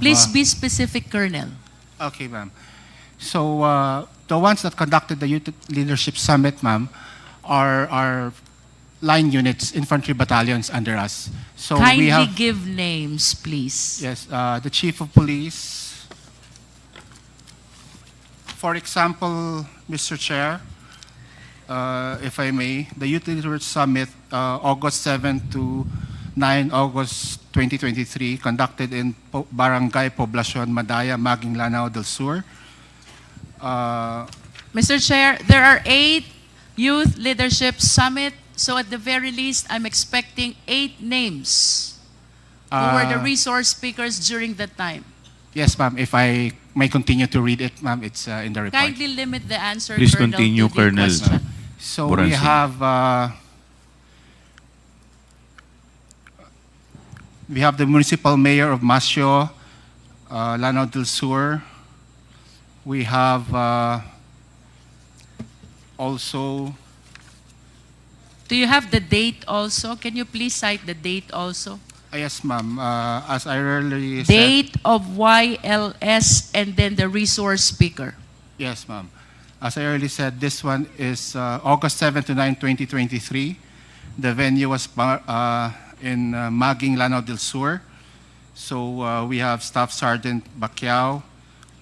Please be specific, Colonel.
Okay, ma'am. So the ones that conducted the Youth Leadership Summit, ma'am, are line units, infantry battalions under us. So
Kindly
we have,
give names, please.
yes, the Chief of Police. For example, Mr. Chair, if I may, the Youth Leadership Summit, August 7 to 9 August 2023, conducted in Barangay Poblacion, Madaya, Maging Lanao del Sur.
Mr. Chair, there are 8 Youth Leadership Summit, so at the very least, I'm expecting 8 names Who were the resource speakers during that time?
Yes, ma'am. If I may continue to read it, ma'am, it's in the report.
Kindly limit the answer,
Please
Colonel,
continue,
to the
Colonel.
question.
So
Boransing.
we have the municipal mayor of Masio, Lanao del Sur. We have also,
Do you have the date also? Can you please cite the date also?
yes, ma'am. As I earlier said,
Date of YLS and then the resource speaker.
yes, ma'am. As I earlier said, this one is August 7 to 9, 2023. The venue was in Maging, Lanao del Sur. So we have Staff Sergeant Bacquiao,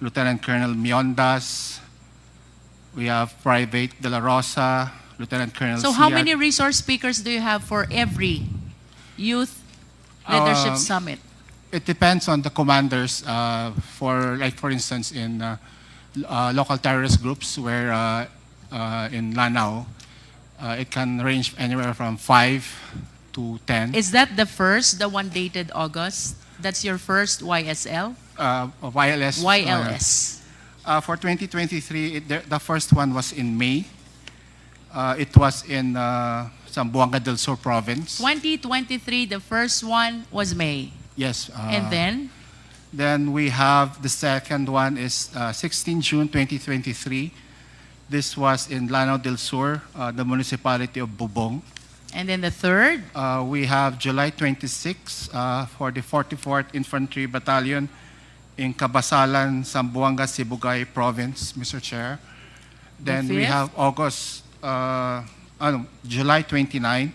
Lieutenant Colonel Miondas. We have Private De La Rosa, Lieutenant Colonel
So how
Siad.
many resource speakers do you have for every youth leadership summit?
It depends on the commanders. For instance, in local terrorist groups, where in Lanao, it can range anywhere from 5 to 10.
Is that the first, the one dated August? That's your first YSL?
YLS.
YLS.
For 2023, the first one was in May. It was in Zamboanga del Sur province.
2023, the first one was May.
Yes.
And then?
Then we have the second one is 16 June 2023. This was in Lanao del Sur, the municipality of Bubong.
And then the third?
We have July 26 for the 44th Infantry Battalion in Cabasalan, Zamboanga, Sibugay Province, Mr. Chair. Then we
fifth?
have July 29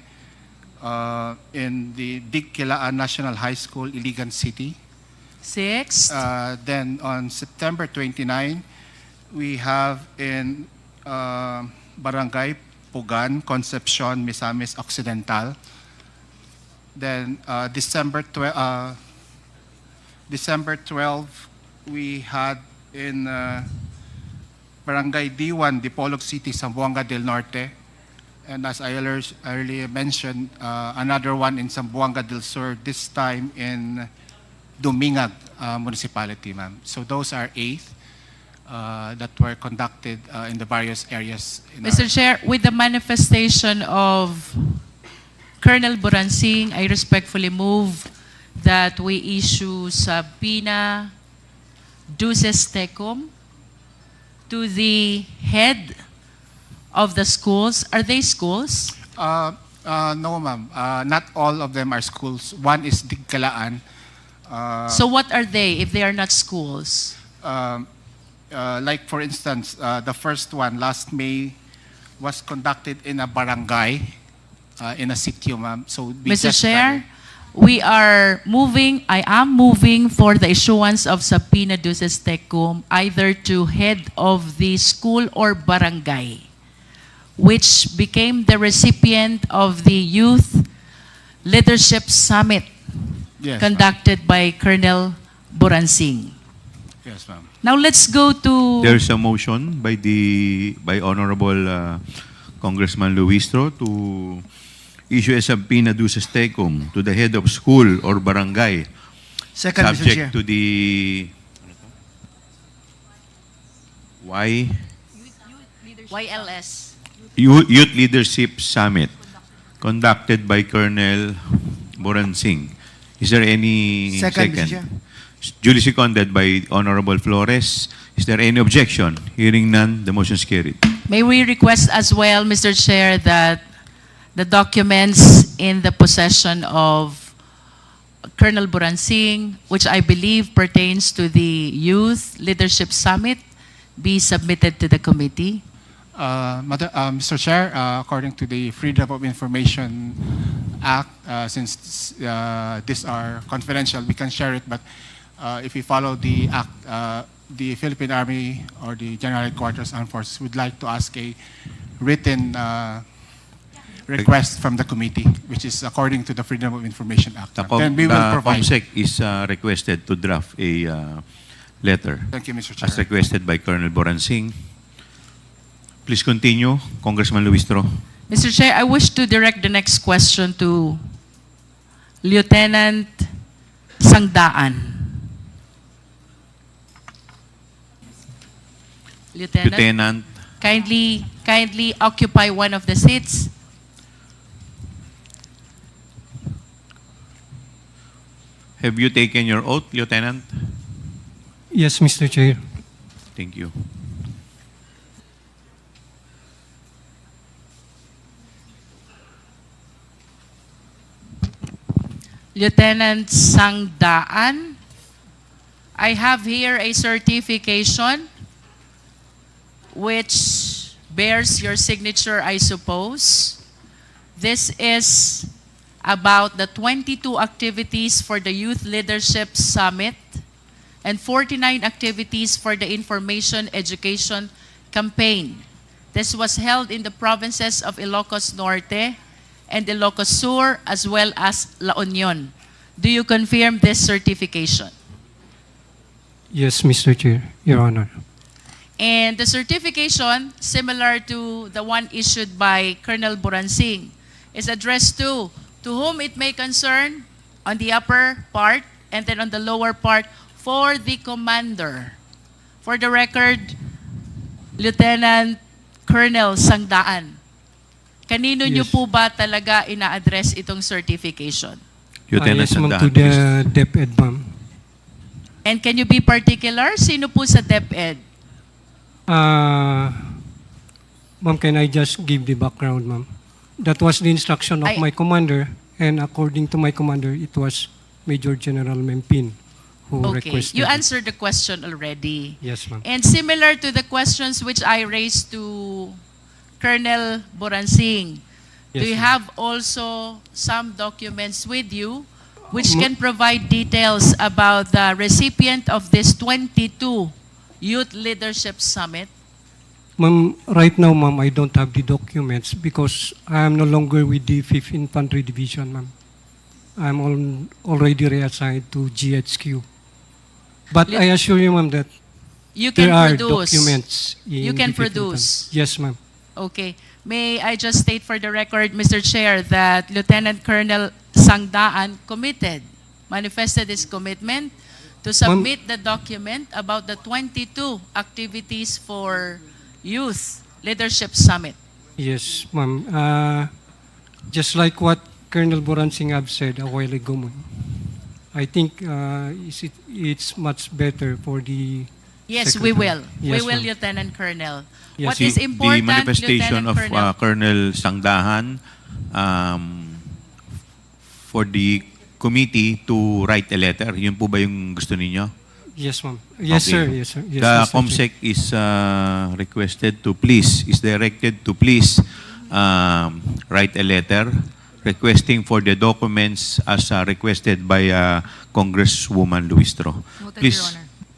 in the Digkilaan National High School, Iligan City.
Sixth?
Then on September 29, we have in Barangay Pugan, Concepcion, Misamis Occidental. Then December 12, we had in Barangay D1, Dipolog City, Zamboanga del Norte. And as I earlier mentioned, another one in Zamboanga del Sur, this time in Dumingag municipality, ma'am. So those are 8 that were conducted in the various areas.
Mr. Chair, with the manifestation of Colonel Boransing, I respectfully move that we issue subpoena duces tecum to the head of the schools. Are they schools?
No, ma'am. Not all of them are schools. One is Digkalaan.
So what are they if they are not schools?
Like for instance, the first one last May was conducted in a barangay, in a sitio, ma'am. So we
Mr.
just
Chair, I am moving for the issuance of subpoena duces tecum either to head of the school or barangay, which became the recipient of the Youth Leadership Summit
Yes,
conducted by Colonel Boransing.
Yes, ma'am.
Now let's go to...
There's a motion by Honorable Congressman Luistro to issue a subpoena duces tecum to the head of school or barangay,
Second, Mr. Chair.
subject to the
YLS.
Youth Leadership Summit conducted by Colonel Boransing. Is there any
Second, Mr. Chair.
Duly seconded by Honorable Flores. Is there any objection? Hearing none, the motion is carried.
May we request as well, Mr. Chair, that the documents in the possession of Colonel Boransing, which I believe pertains to the Youth Leadership Summit, be submitted to the committee?
Mr. Chair, according to the Freedom of Information Act, since these are confidential, we can share it, but if we follow the act, the Philippine Army or the General Headquarters Armed Forces would like to ask a written request from the committee, which is according to the Freedom of Information Act. Then we will provide.
COMSEC is requested to draft a letter
Thank you, Mr.
as
Chair.
requested by Colonel Boransing. Please continue, Congressman Luistro.
Mr. Chair, I wish to direct the next question to Lieutenant Sangdaan.
Lieutenant,
Kindly occupy one of the seats.
have you taken your oath, Lieutenant?
Yes, Mr. Chair.
Thank you.
Lieutenant Sangdaan, I have here a certification which bears your signature, I suppose. This is about the 22 activities for the Youth Leadership Summit and 49 activities for the Information Education Campaign. This was held in the provinces of Ilocos Norte and Ilocos Sur, as well as La Union. Do you confirm this certification?
Yes, Mr. Chair, Your Honor.
And the certification, similar to the one issued by Colonel Buransing, is addressed to whom it may concern on the upper part and then on the lower part for the commander. For the record, Lieutenant Colonel Sangdaan, kanino niyo
Yes.
po ba talaga ina-address itong certification?
Lieutenant
Yes, ma'am,
Sandaan,
to the
please.
DepEd, ma'am.
And can you be particular? Sino po sa DepEd?
Ma'am, can I just give the background, ma'am? That was the instruction of
I-
my commander, and according to my commander, it was Major General Mempin who
Okay,
requested
you
it.
answered the question already.
Yes, ma'am.
And similar to the questions which I raised to Colonel Buransing, do
Yes,
you
ma'am.
have also some documents with you which
Ma-
can provide details about the recipient of this 22 Youth Leadership Summit?
Ma'am, right now, ma'am, I don't have the documents because I am no longer with the 5th Infantry Division, ma'am. I'm already reassigned to GHQ. But
Li-
I assure you, ma'am, that
You can
there are
produce.
documents in
You can
the 5th
produce.
Infantry. Yes, ma'am.
Okay. May I just state for the record, Mr. Chair, that Lieutenant Colonel Sangdaan manifested his commitment to submit the document about the 22 activities for Youth Leadership Summit.
Yes, ma'am. Just like what Colonel Buransing have said a while ago, ma'am. I think it's much better for the
Yes,
Secretary.
we will.
Yes,
We will,
ma'am.
Lieutenant Colonel.
Yes,
What
ma'am.
is important,
The manifestation
Lieutenant
of
Colonel?
Colonel Sangdahan for the committee to write a letter. Yun po ba yung gusto ninyo?
Yes, ma'am. Yes,
Okay.
sir. Yes, sir. Yes,
The
Mr. Chair.
COMSEC is directed to please write a letter requesting for the documents as requested by Congresswoman Luistro.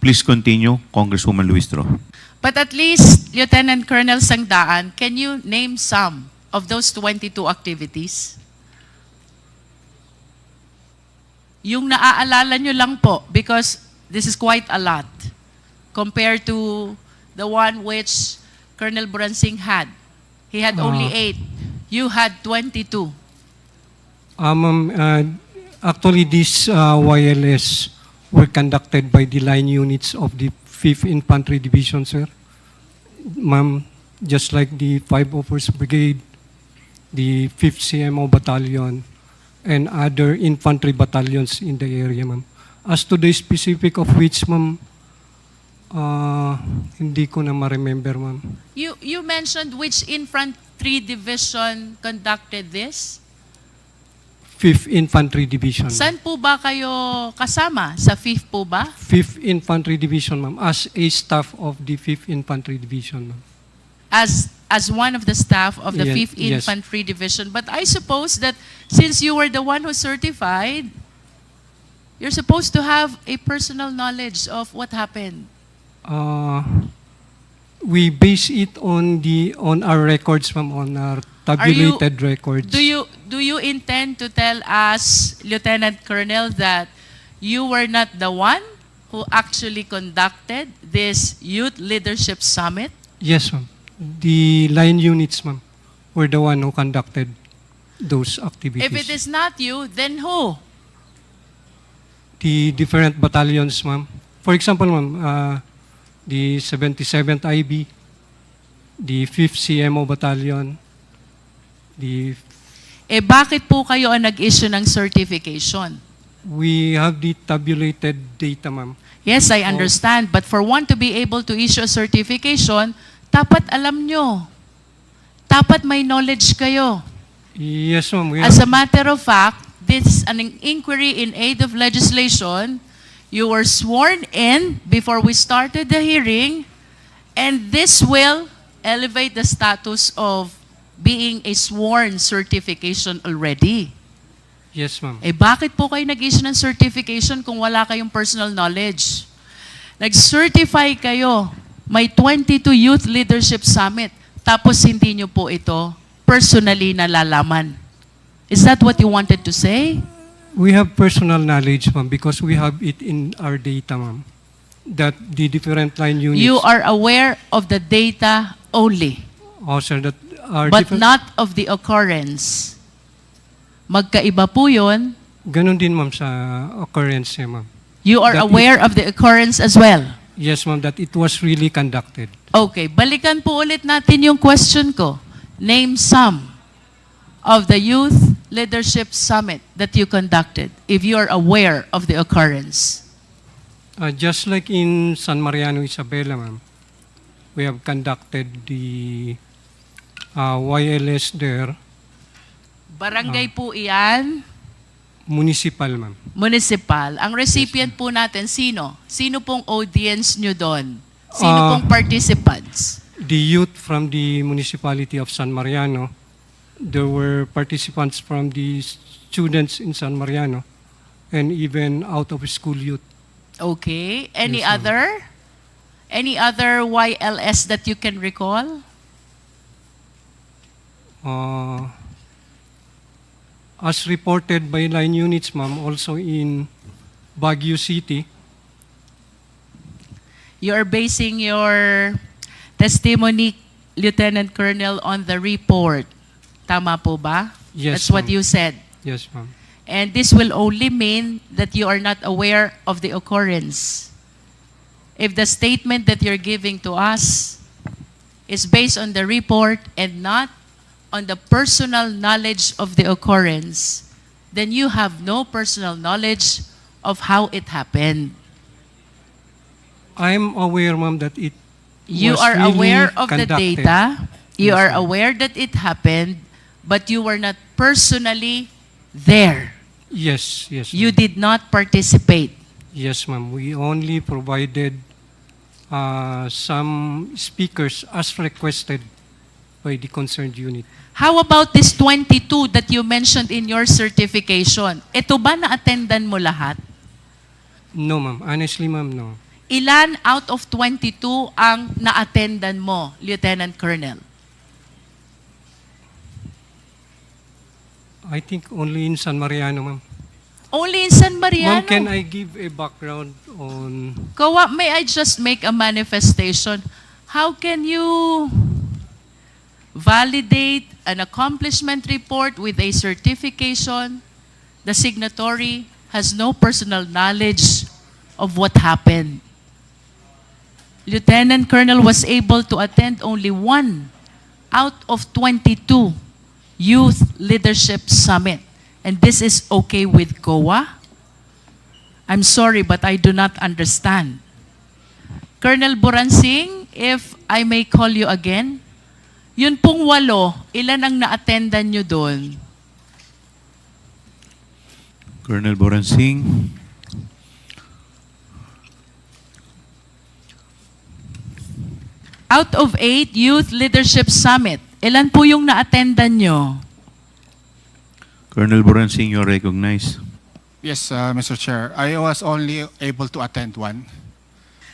Please continue, Congresswoman Luistro.
But at least, Lieutenant Colonel Sangdaan, can you name some of those 22 activities? Yung naaalala nyo lang po, because this is quite a lot compared to the one which Colonel Buransing had. He had only 8. You had 22.
Ma'am, actually, these YLS were conducted by the line units of the 5th Infantry Division, sir. Ma'am, just like the 501st Brigade, the 5th CMO Battalion, and other infantry battalions in the area, ma'am. As to the specific of which, ma'am, hindi ko na ma-remember, ma'am.
You mentioned which infantry division conducted this?
5th Infantry Division.
Saan po ba kayo kasama? Sa 5th po ba?
5th Infantry Division, ma'am, as a staff of the 5th Infantry Division, ma'am.
As one of the staff of the
Yes,
5th
yes.
Infantry Division. But I suppose that since you were the one who certified, you're supposed to have a personal knowledge of what happened.
We base it on our records, ma'am, on our tabulated records.
Do you intend to tell us, Lieutenant Colonel, that you were not the one who actually conducted this Youth Leadership Summit?
Yes, ma'am. The line units, ma'am, were the one who conducted those activities.
If it is not you, then who?
the different battalions, ma'am. For example, ma'am, the 77th IB, the 5th CMO Battalion, the
Bakit po kayo ang nag-issue ng certification?
we have the tabulated data, ma'am.
Yes, I understand. But for one to be able to issue a certification, dapat alam nyo. Dapat may knowledge kayo.
Yes, ma'am. We
As a
have,
matter of fact, this an inquiry in aid of legislation. You were sworn in before we started the hearing, and this will elevate the status of being a sworn certification already.
yes, ma'am.
Bakit po kayo nag-issue ng certification kung wala kayong personal knowledge? Nag-certify kayo, may 22 Youth Leadership Summit, tapos hindi nyo po ito personally nalalaman. Is that what you wanted to say?
We have personal knowledge, ma'am, because we have it in our data, ma'am, that the different line units.
You are aware of the data only,
Oh, sir, that are
but
different.
not of the occurrence. Magkaiba po yun.
Ganon din, ma'am, sa occurrence niya, ma'am.
You are
That
aware of the occurrence as well.
Yes, ma'am, that it was really conducted.
Okay, balikan po ulit natin yung question ko. Name some of the Youth Leadership Summit that you conducted, if you are aware of the occurrence.
Just like in San Mariano, Isabela, ma'am, we have conducted the YLS there,
Barangay po iyan,
municipal, ma'am.
municipal. Ang recipient po natin, sino? Sino pong audience nyo doon? Sino pong participants?
The youth from the municipality of San Mariano, there were participants from the students in San Mariano, and even out of school youth.
Okay. Any
Yes, ma'am.
other? Any other YLS that you can recall?
As reported by line units, ma'am, also in Baguio City,
You are basing your testimony, Lieutenant Colonel, on the report. Tama po ba?
Yes,
That's what
ma'am.
you said.
yes, ma'am.
And this will only mean that you are not aware of the occurrence. If the statement that you're giving to us is based on the report and not on the personal knowledge of the occurrence, then you have no personal knowledge of how it happened.
I'm aware, ma'am, that it
You
was
are
really
aware of the
conducted.
data, you
Yes,
are
ma'am.
aware that it happened, but you were not personally there.
Yes, yes,
You
ma'am.
did not participate.
Yes, ma'am. We only provided some speakers as requested by the concerned unit.
How about this 22 that you mentioned in your certification? Ito ba na-attendan mo lahat?
No, ma'am. Honestly, ma'am, no.
Ilan out of 22 ang na-attendan mo, Lieutenant Colonel?
I think only in San Mariano, ma'am.
Only in San Mariano.
Ma'am, can I give a background on...
Kawa, may I just make a manifestation? How can you validate an accomplishment report with a certification? The signatory has no personal knowledge of what happened. Lieutenant Colonel was able to attend only 1 out of 22 Youth Leadership Summit. And this is okay with COA? I'm sorry, but I do not understand. Colonel Buransing, if I may call you again, yun pong 8, ilan ang na-attendan nyo doon?
Colonel Boransing.
Out of 8 Youth Leadership Summit, ilan po yung na-attendan nyo?
Colonel Boransing, you're recognized.
Yes, Mr. Chair. I was only able to attend one.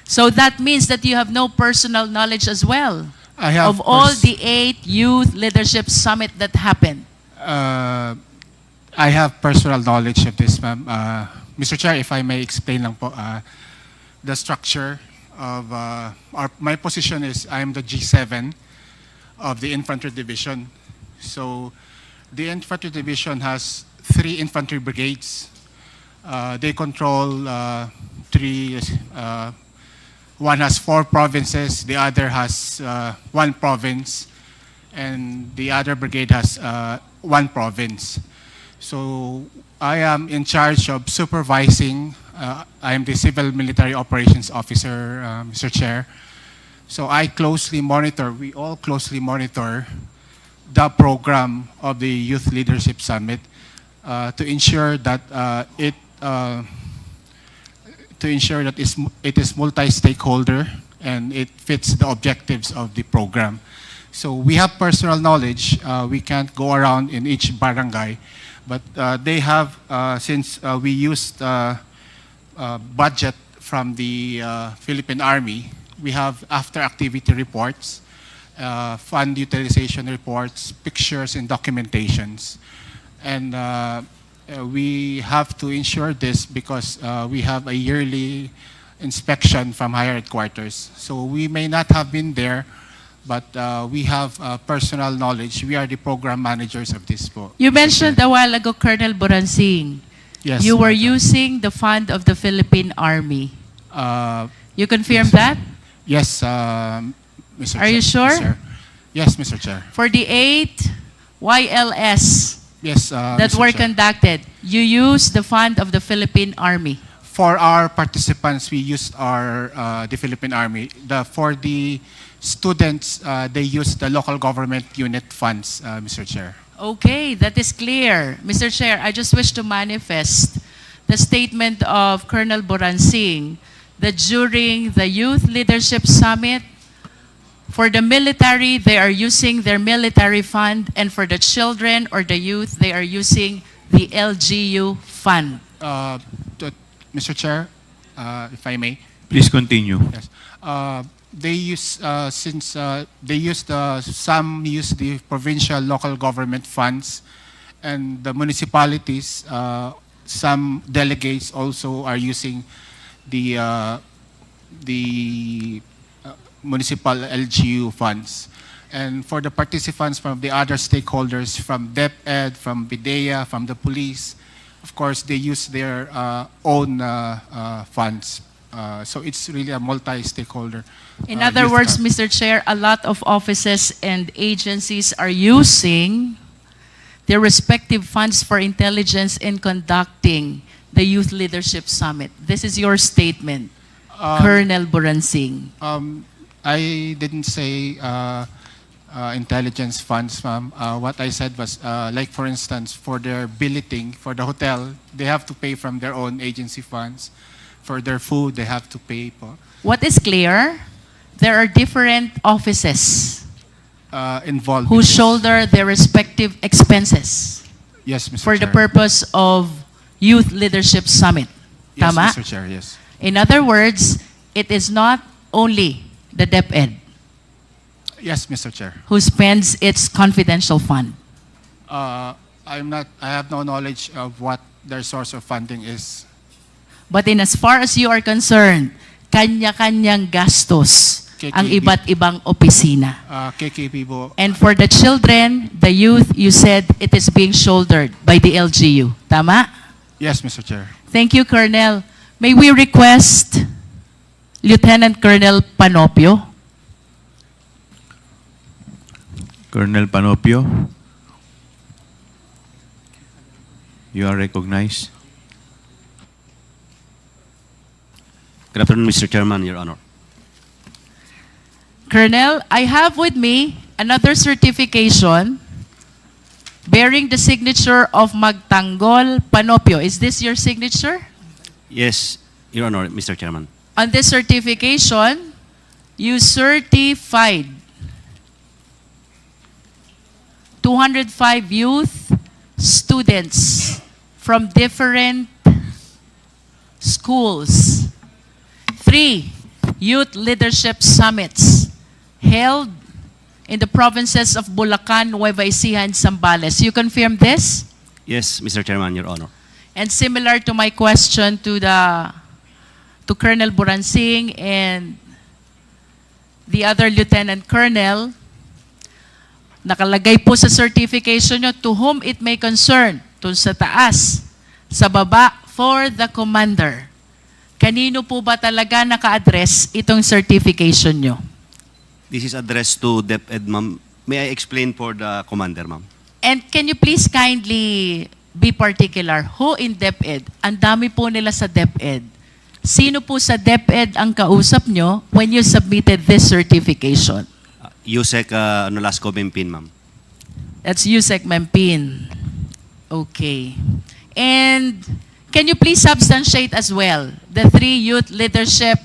So that means that you have no personal knowledge as well
I have
of all the 8 Youth Leadership Summit that happened.
I have personal knowledge of this, ma'am. Mr. Chair, if I may explain lang po, the structure of my position is I'm the G7 of the Infantry Division. So the Infantry Division has 3 infantry brigades, They control three. One has 4 provinces. The other has 1 province, and the other brigade has 1 province. So I am in charge of supervising. I am the Civil Military Operations Officer, Mr. Chair. So I closely monitor, we all closely monitor the program of the Youth Leadership Summit to ensure that it is multi-stakeholder and it fits the objectives of the program. So we have personal knowledge. We can't go around in each barangay, but they have, since we used budget from the Philippine Army, we have after-activity reports, fund utilization reports, pictures, and documentations. And we have to ensure this because we have a yearly inspection from higher headquarters. So we may not have been there, but we have personal knowledge. We are the program managers of this.
You mentioned a while ago, Colonel Boransing,
Yes.
you were using the fund of the Philippine Army. You confirm
yes.
that?
Yes, Mr.
Are you sure?
Chair. Yes, Mr. Chair.
For the 8 YLS
Yes,
that
Mr.
were
Chair.
conducted, you used the fund of the Philippine Army.
For our participants, we used the Philippine Army. For the students, they used the local government unit funds, Mr. Chair.
Okay, that is clear. Mr. Chair, I just wish to manifest the statement of Colonel Boransing that during the Youth Leadership Summit, for the military, they are using their military fund, and for the children or the youth, they are using the LGU fund.
Mr. Chair, if I may.
Please continue.
Yes. They use some use the provincial local government funds, and the municipalities. Some delegates also are using the municipal LGU funds. And for the participants from the other stakeholders, from DepEd, from BIDEA, from the police, of course, they use their own funds. So it's really a multi-stakeholder.
In other
youth
words,
fund.
Mr. Chair, a lot of offices and agencies are using their respective funds for intelligence in conducting the Youth Leadership Summit. This is your statement, Colonel Boransing.
I didn't say intelligence funds, ma'am. What I said was, like for instance, for their billeting, for the hotel, they have to pay from their own agency funds. For their food, they have to pay po.
What is clear, there are different offices
Involved.
who
in this.
shoulder their respective expenses
Yes, Mr.
for the
Chair.
purpose of Youth Leadership Summit.
Yes,
Tama?
Mr. Chair, yes.
In other words, it is not only the DepEd
Yes, Mr. Chair.
who spends its confidential fund.
I have no knowledge of what their source of funding is.
But in as far as you are concerned, kanya-kanyang gastos ang
KKB.
iba't ibang opisina.
KKP po.
And for the children, the youth, you said it is being shouldered by the LGU. Tama?
Yes, Mr. Chair.
Thank you, Colonel. May we request Lieutenant Colonel Panopio?
Colonel Panopio, you are recognized.
Good afternoon, Mr. Chairman, Your Honor.
Colonel, I have with me another certification bearing the signature of Magtanggol Panopio. Is this your signature?
Yes, Your Honor, Mr. Chairman.
On this certification, you certified 205 youth students from different schools. 3 youth leadership summits held in the provinces of Bulacan, Nueva Ecija, and Zambales. You confirm this?
Yes, Mr. Chairman, Your Honor.
And similar to my question to Colonel Boransing and the other Lieutenant Colonel, nakalagay po sa certification nyo, to whom it may concern, to sa taas, sa baba, for the commander. Kanino po ba talaga naka-address itong certification nyo?
This is addressed to DepEd, ma'am. May I explain for the commander, ma'am?
And can you please kindly be particular? Who in DepEd? Ang dami po nila sa DepEd. Sino po sa DepEd ang kausap nyo when you submitted this certification?
Yusek Nolasco Bimpin, ma'am.
That's Yusek Mempin. Okay. And can you please substantiate as well the 3 youth leadership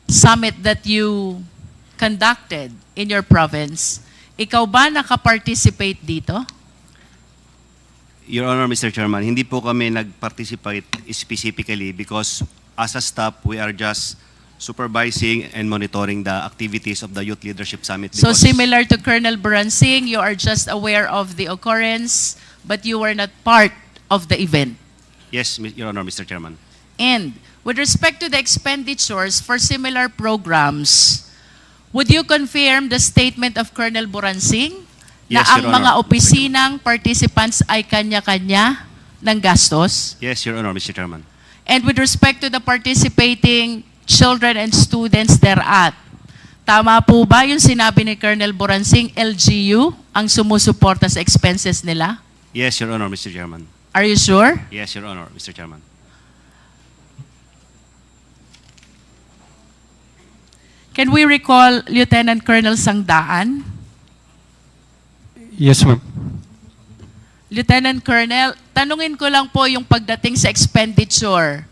summit that you conducted in your province? Ikaw ba nakaparticipate dito?
Your Honor, Mr. Chairman, hindi po kami nag-participate specifically because as a staff, we are just supervising and monitoring the activities of the Youth Leadership Summit.
So
because-
similar to Colonel Buransing, you are just aware of the occurrence, but you were not part of the event.
Yes, Your Honor, Mr. Chairman.
And with respect to the expenditures for similar programs, would you confirm the statement of Colonel Buransing na
Yes,
ang
Your Honor.
mga opisinang participants ay kanya-kanya ng gastos?
Yes, Your Honor, Mr. Chairman.
And with respect to the participating children and students thereat, tama po ba yung sinabi ni Colonel Buransing, LGU ang sumusuporta sa expenses nila?
Yes, Your Honor, Mr. Chairman.
Are you sure?
Yes, Your Honor, Mr. Chairman.
Can we recall Lieutenant Colonel Sangdaan?
Yes, ma'am.
Lieutenant Colonel, tanungin ko lang po yung pagdating sa expenditure.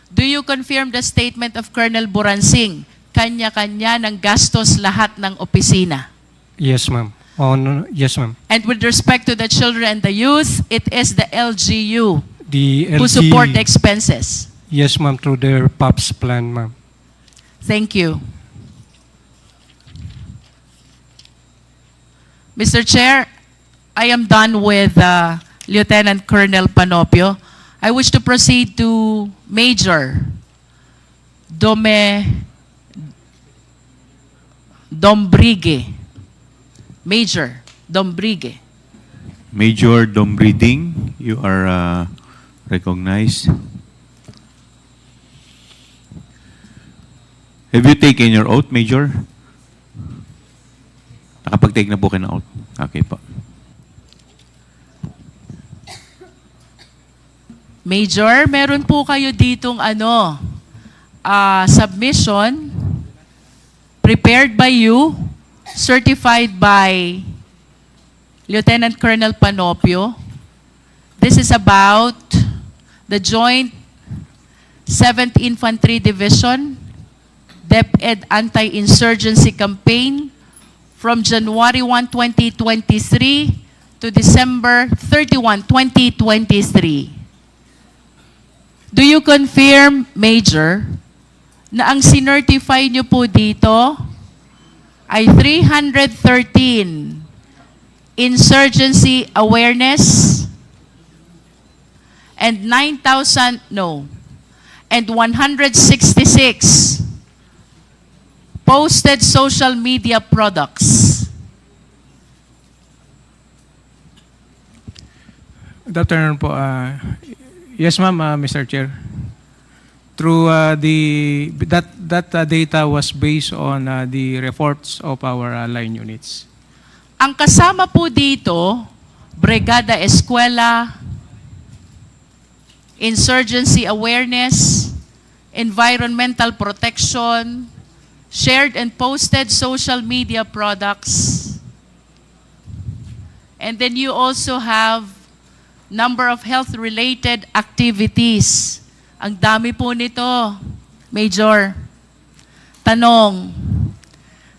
Do you confirm the statement of Colonel Buransing? Kanya-kanya ng gastos lahat ng opisina.
Yes, ma'am. Yes, ma'am.
And with respect to the children and the youth, it is the LGU
The
who support the expenses.
Yes, ma'am, through their POPs plan, ma'am.
Thank you. Mr. Chair, I am done with Lieutenant Colonel Panopio. I wish to proceed to Major Dombrigue. Major Dombrigue.
Major Dombriding, you are recognized. Have you taken your oath, Major? Nakapag-take na po kayo ng oath. Okay po.
Major, meron po kayo ditong submission prepared by you, certified by Lieutenant Colonel Panopio. This is about the Joint 7th Infantry Division DepEd Anti-Insurgency Campaign from January 1, 2023 to December 31, 2023. Do you confirm, Major, na ang sinertify nyo po dito ay 313 insurgency awareness and 166 posted social media products?
Good afternoon po. Yes, ma'am, Mr. Chair. Through that data was based on the reports of our line units.
Ang kasama po dito, Brigada Eskwela, insurgency awareness, environmental protection, shared and posted social media products. And then you also have number of health-related activities. Ang dami po nito, Major. Tanong,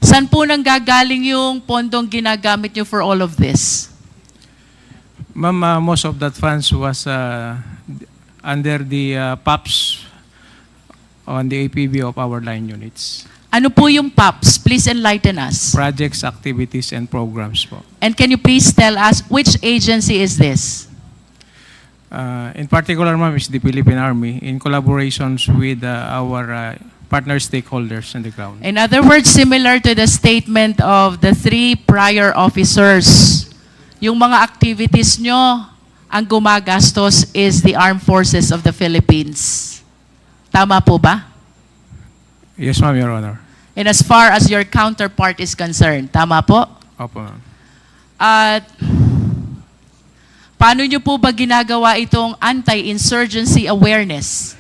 saan po nang gagaling yung pondong ginagamit nyo for all of this?
Ma'am, most of that funds was under the POPs on the APB of our line units.
Ano po yung POPs? Please enlighten us.
Projects, activities, and programs po.
And can you please tell us which agency is this?
In particular, ma'am, is the Philippine Army in collaborations with our partner stakeholders on the ground.
In other words, similar to the statement of the 3 prior officers, yung mga activities nyo ang gumagastos is the Armed Forces of the Philippines. Tama po ba?
Yes, ma'am, Your Honor.
And as far as your counterpart is concerned, tama po?
Opo, ma'am.
At paano nyo po ba ginagawa itong anti-insurgency awareness?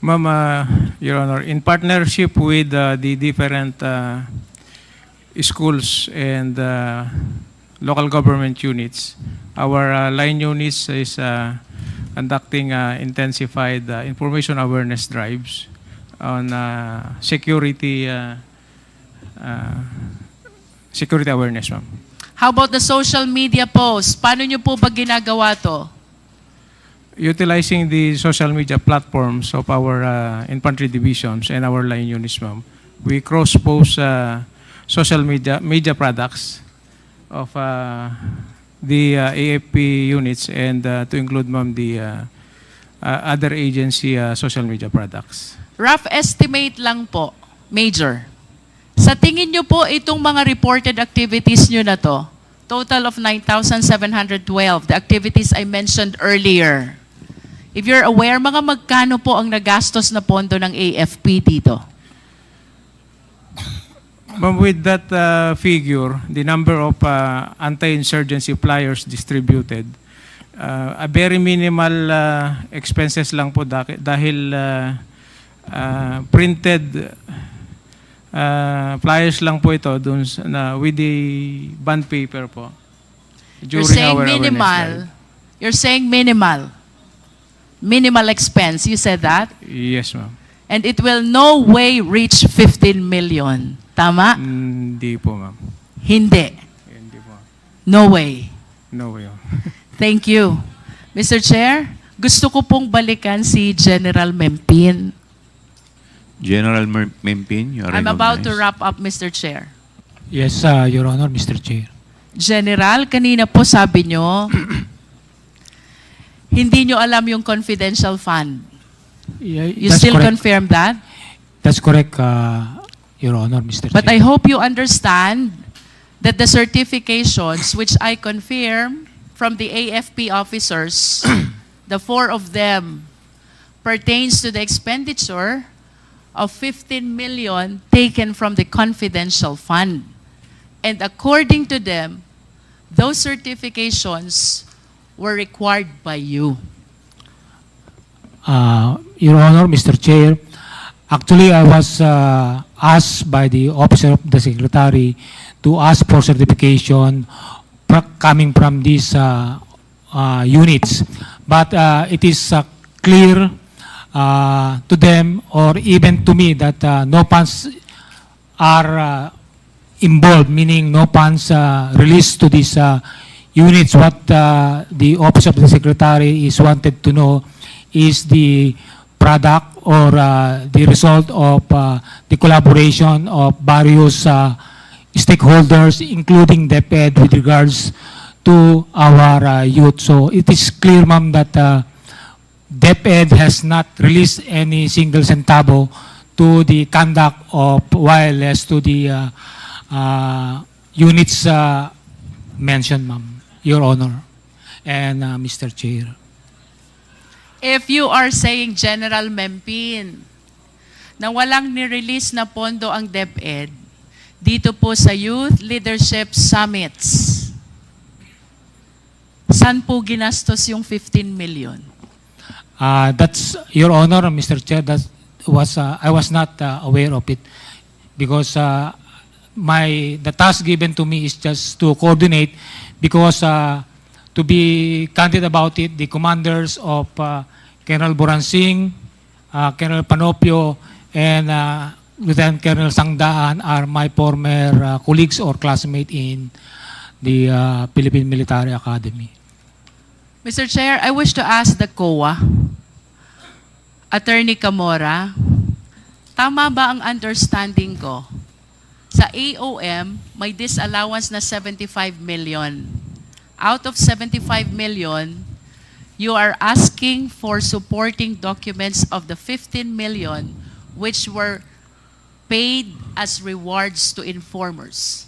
Ma'am, Your Honor, in partnership with the different schools and local government units, our line units is conducting intensified information awareness drives on security awareness, ma'am.
How about the social media posts? Paano nyo po ba ginagawa to?
Utilizing the social media platforms of our infantry divisions and our line units, ma'am, we cross-post social media products of the AFP units and to include, ma'am, the other agency social media products.
Rough estimate lang po, Major. Sa tingin nyo po itong mga reported activities nyo na to, total of 9,712, the activities I mentioned earlier. If you're aware, mga magkano po ang nagastos na pondo ng AFP dito?
Ma'am, with that figure, the number of anti-insurgency flyers distributed, a very minimal expenses lang po dahil printed flyers lang po ito dun with the bond paper po.
You're saying minimal. You're saying minimal. Minimal expense. You said that?
Yes, ma'am.
And it will no way reach 15 million. Tama?
Hindi po, ma'am.
Hindi.
Hindi po.
No way.
No way.
Thank you. Mr. Chair, gusto ko pong balikan si General Mempin.
General Mempin, you are
I'm about to
recognized.
wrap up, Mr. Chair.
Yes, Your Honor, Mr. Chair.
General, kanina po sabi nyo, hindi nyo alam yung confidential fund. You
That's
still
correct.
confirm that?
That's correct, Your Honor, Mr.
But I
Chair.
hope you understand that the certifications which I confirm from the AFP officers, the 4 of them, pertains to the expenditure of 15 million taken from the confidential fund. And according to them, those certifications were required by you.
Your Honor, Mr. Chair, actually I was asked by the officer of the Secretary to ask for certification coming from these units. But it is clear to them or even to me that no funds are involved, meaning no funds released to these units. What the Office of the Secretary is wanted to know is the product or the result of the collaboration of various stakeholders, including DepEd, with regards to our youth. So it is clear, ma'am, that DepEd has not released any single centavo to the conduct of wireless to the units mentioned, ma'am, Your Honor and Mr. Chair.
If you are saying, General Mempin, na walang nirelease na pondo ang DepEd dito po sa Youth Leadership Summits, saan po ginastos yung 15 million?
That's, Your Honor, Mr. Chair, that was, I was not aware of it because the task given to me is just to coordinate because to be candid about it, the commanders of Colonel Boransing, Colonel Panopio, and Lieutenant Colonel Sangdaan are my former colleagues or classmates in the Philippine Military Academy.
Mr. Chair, I wish to ask the COA, Attorney Camora, tama ba ang understanding ko? Sa AOM, may disallowance na 75 million. Out of 75 million, you are asking for supporting documents of the 15 million which were paid as rewards to informers.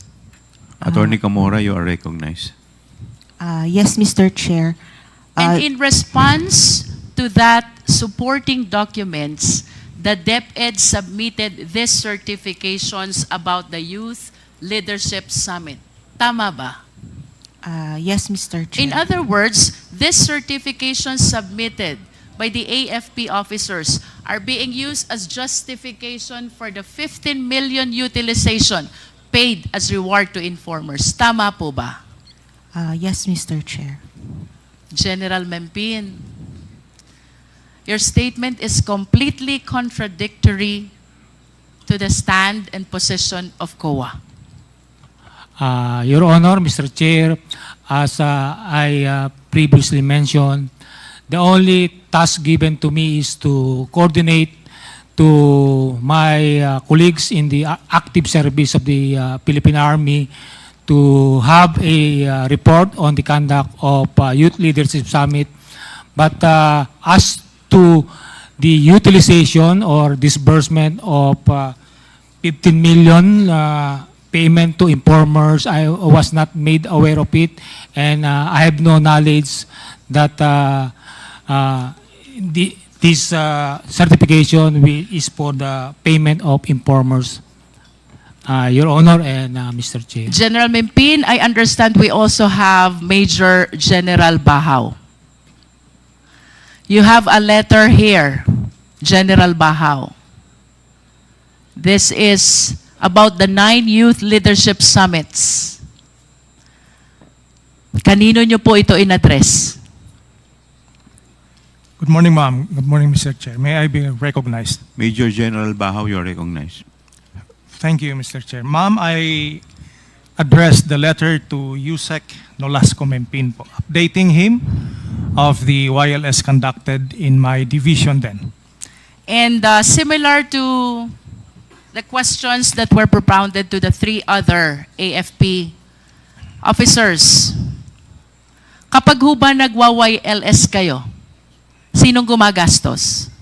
Attorney Camora, you are recognized.
Yes, Mr. Chair.
And in response to that supporting documents, the DepEd submitted these certifications about the Youth Leadership Summit. Tama ba?
Yes, Mr. Chair.
In other words, these certifications submitted by the AFP officers are being used as justification for the 15 million utilization paid as reward to informers. Tama po ba?
Yes, Mr. Chair.
General Mempin, your statement is completely contradictory to the stand and position of COA.
Your Honor, Mr. Chair, as I previously mentioned, the only task given to me is to coordinate to my colleagues in the active service of the Philippine Army to have a report on the conduct of Youth Leadership Summit. But as to the utilization or disbursement of 15 million payment to informers, I was not made aware of it, and I have no knowledge that this certification is for the payment of informers. Your Honor and Mr. Chair.
General Mempin, I understand we also have Major General Bahaw. You have a letter here, General Bahaw. This is about the 9 Youth Leadership Summits. Kanino nyo po ito in-address?
Good morning, ma'am. Good morning, Mr. Chair. May I be recognized?
Major General Bahaw, you are recognized.
Thank you, Mr. Chair. Ma'am, I addressed the letter to Yusek Nolasco Mempin po, updating him of the YLS conducted in my division then.
And similar to the questions that were propounded to the 3 other AFP officers, kapag ho ba nagwa-YLS kayo, sinong gumagastos?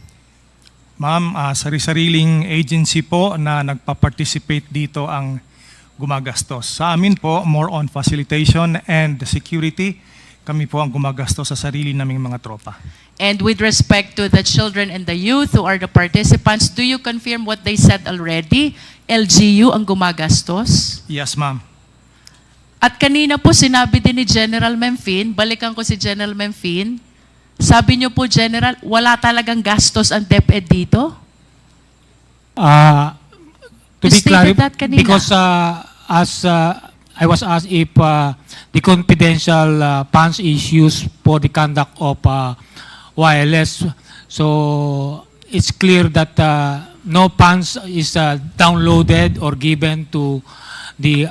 Ma'am, sari-sariling agency po na nagpa-participate dito ang gumagastos. Sa amin po, more on facilitation and security, kami po ang gumagastos sa sarili naming mga tropa.
And with respect to the children and the youth who are the participants, do you confirm what they said already? LGU ang gumagastos?
Yes, ma'am.
At kanina po sinabi din ni General Mempin, balikan ko si General Mempin, sabi niyo po, General, wala talagang gastos ang DepEd dito?
To
You
be
stated
clear,
that kanina.
because as I was asked if the confidential funds is used for the conduct of wireless, so it's clear that no funds is downloaded or given to the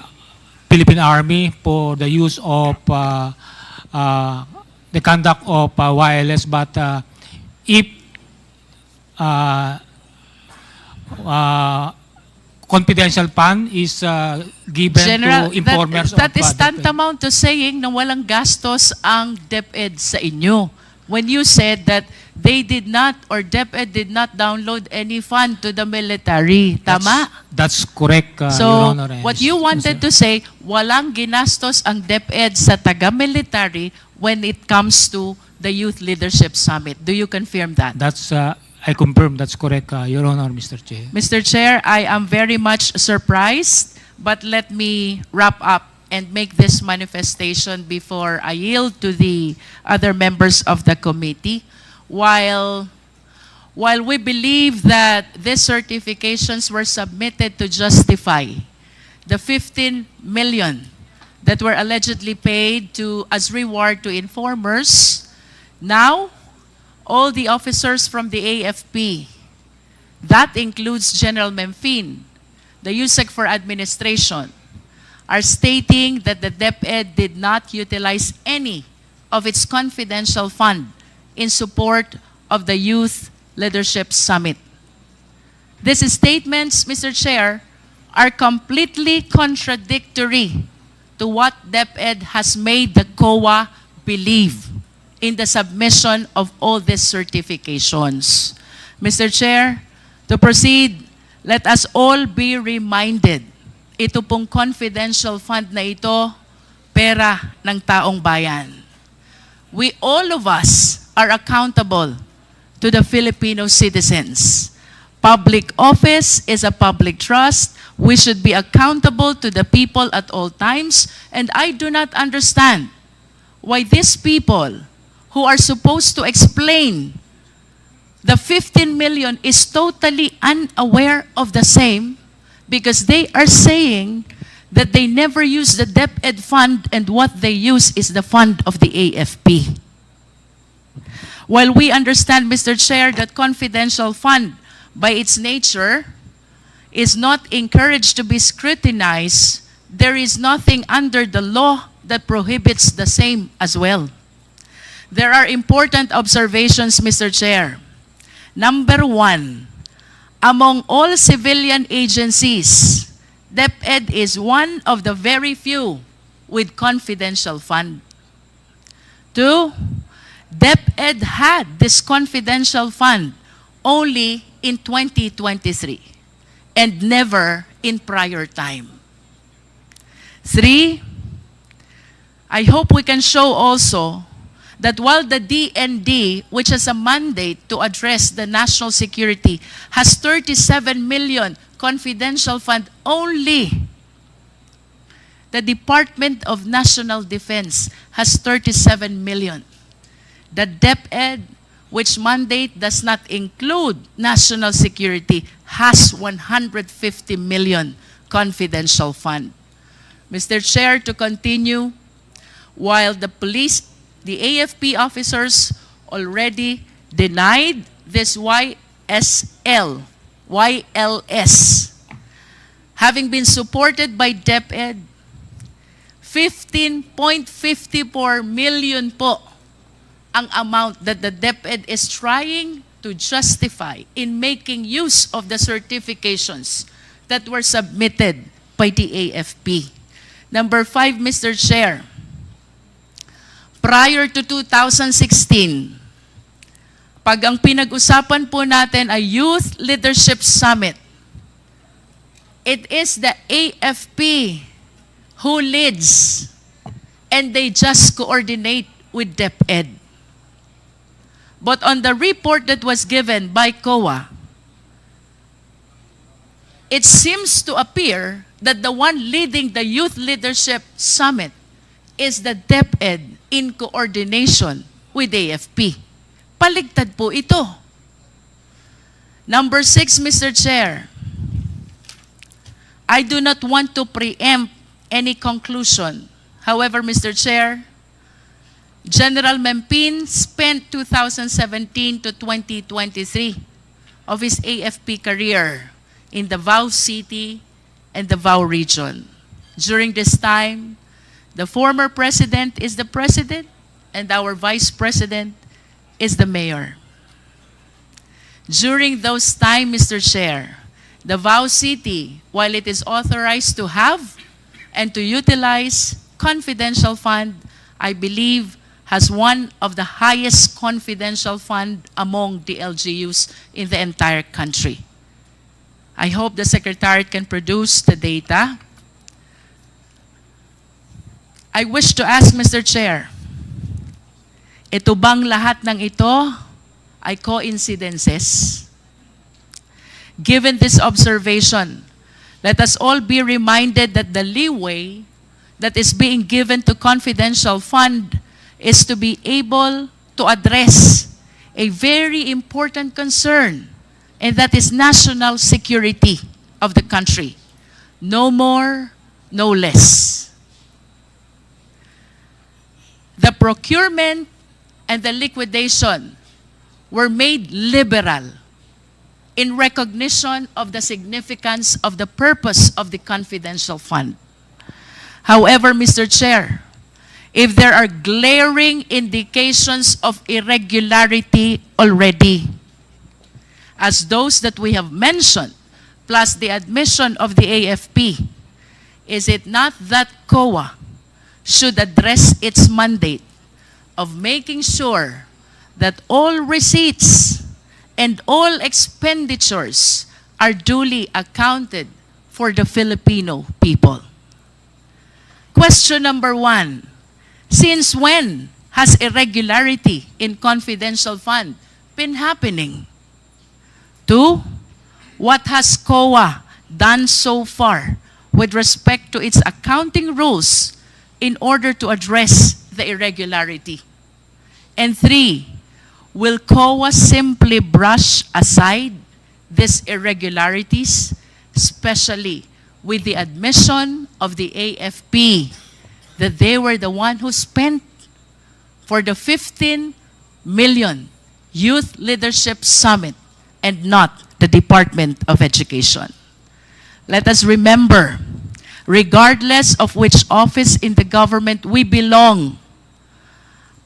Philippine Army for the use of the conduct of wireless, but if confidential fund is given
General,
to informers
that
of
is
DepEd.
tantamount to saying na walang gastos ang DepEd sa inyo. When you said that they did not or DepEd did not download any fund to the military. Tama?
That's correct, Your
So,
Honor. and
what you wanted to say, walang ginastos ang DepEd sa taga-military when it comes to the Youth Leadership Summit. Do you confirm that?
That's, I confirm that's correct, Your Honor, Mr. Chair.
Mr. Chair, I am very much surprised, but let me wrap up and make this manifestation before I yield to the other members of the committee. While we believe that these certifications were submitted to justify the 15 million that were allegedly paid as reward to informers, now all the officers from the AFP, that includes General Mempin, the USEC for Administration, are stating that the DepEd did not utilize any of its confidential fund in support of the Youth Leadership Summit. These statements, Mr. Chair, are completely contradictory to what DepEd has made the COA believe in the submission of all these certifications. Mr. Chair, to proceed, let us all be reminded, ito pong confidential fund na ito, pera ng taong bayan. We all of us are accountable to the Filipino citizens. Public office is a public trust. We should be accountable to the people at all times. And I do not understand why these people who are supposed to explain the 15 million is totally unaware of the same, because they are saying that they never use the DepEd fund and what they use is the fund of the AFP. While we understand, Mr. Chair, that confidential fund by its nature is not encouraged to be scrutinized, there is nothing under the law that prohibits the same as well. There are important observations, Mr. Chair. Number one, among all civilian agencies, DepEd is one of the very few with confidential fund. Two, DepEd had this confidential fund only in 2023 and never in prior time. Three, I hope we can show also that while the DND, which has a mandate to address the national security, has 37 million confidential fund only, the Department of National Defense has 37 million. The DepEd, which mandate does not include national security, has 150 million confidential fund. Mr. Chair, to continue, while the police, the AFP officers already denied this YLS, having been supported by DepEd, 15.54 million po ang amount that the DepEd is trying to justify in making use of the certifications that were submitted by the AFP. Number 5, Mr. Chair, prior to 2016, pag ang pinag-usapan po natin ay Youth Leadership Summit, it is the AFP who leads and they just coordinate with DepEd. But on the report that was given by COA, it seems to appear that the one leading the Youth Leadership Summit is the DepEd in coordination with AFP. Paligtad po ito. Number 6, Mr. Chair, I do not want to preempt any conclusion. However, Mr. Chair, General Mempin spent 2017 to 2023 of his AFP career in Davao City and Davao region. During this time, the former president is the president and our vice president is the mayor. During those time, Mr. Chair, Davao City, while it is authorized to have and to utilize confidential fund, I believe has one of the highest confidential fund among the LGUs in the entire country. I hope the Secretariat can produce the data. I wish to ask, Mr. Chair, ito bang lahat ng ito ay coincidences? Given this observation, let us all be reminded that the leeway that is being given to confidential fund is to be able to address a very important concern, and that is national security of the country. No more, no less. The procurement and the liquidation were made liberal in recognition of the significance of the purpose of the confidential fund. However, Mr. Chair, if there are glaring indications of irregularity already, as those that we have mentioned, plus the admission of the AFP, is it not that COA should address its mandate of making sure that all receipts and all expenditures are duly accounted for the Filipino people? Question number 1. Since when has irregularity in confidential fund been happening? 2. What has COA done so far with respect to its accounting rules in order to address the irregularity? And 3, will COA simply brush aside these irregularities, especially with the admission of the AFP that they were the one who spent for the 15 million Youth Leadership Summit and not the Department of Education? Let us remember, regardless of which office in the government we belong,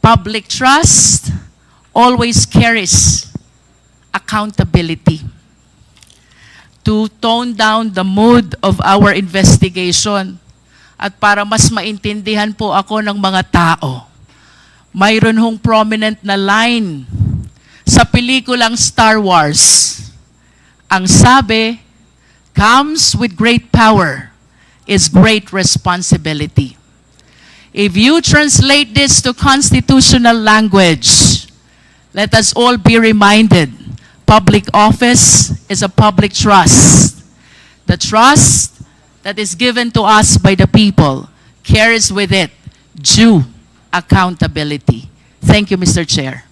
public trust always carries accountability. To tone down the mood of our investigation at para mas maintindihan po ako ng mga tao, mayroon hong prominent na line sa pelikulang Star Wars. Ang sabi, comes with great power is great responsibility. If you translate this to constitutional language, let us all be reminded, public office is a public trust. The trust that is given to us by the people carries with it due accountability. Thank you, Mr. Chair.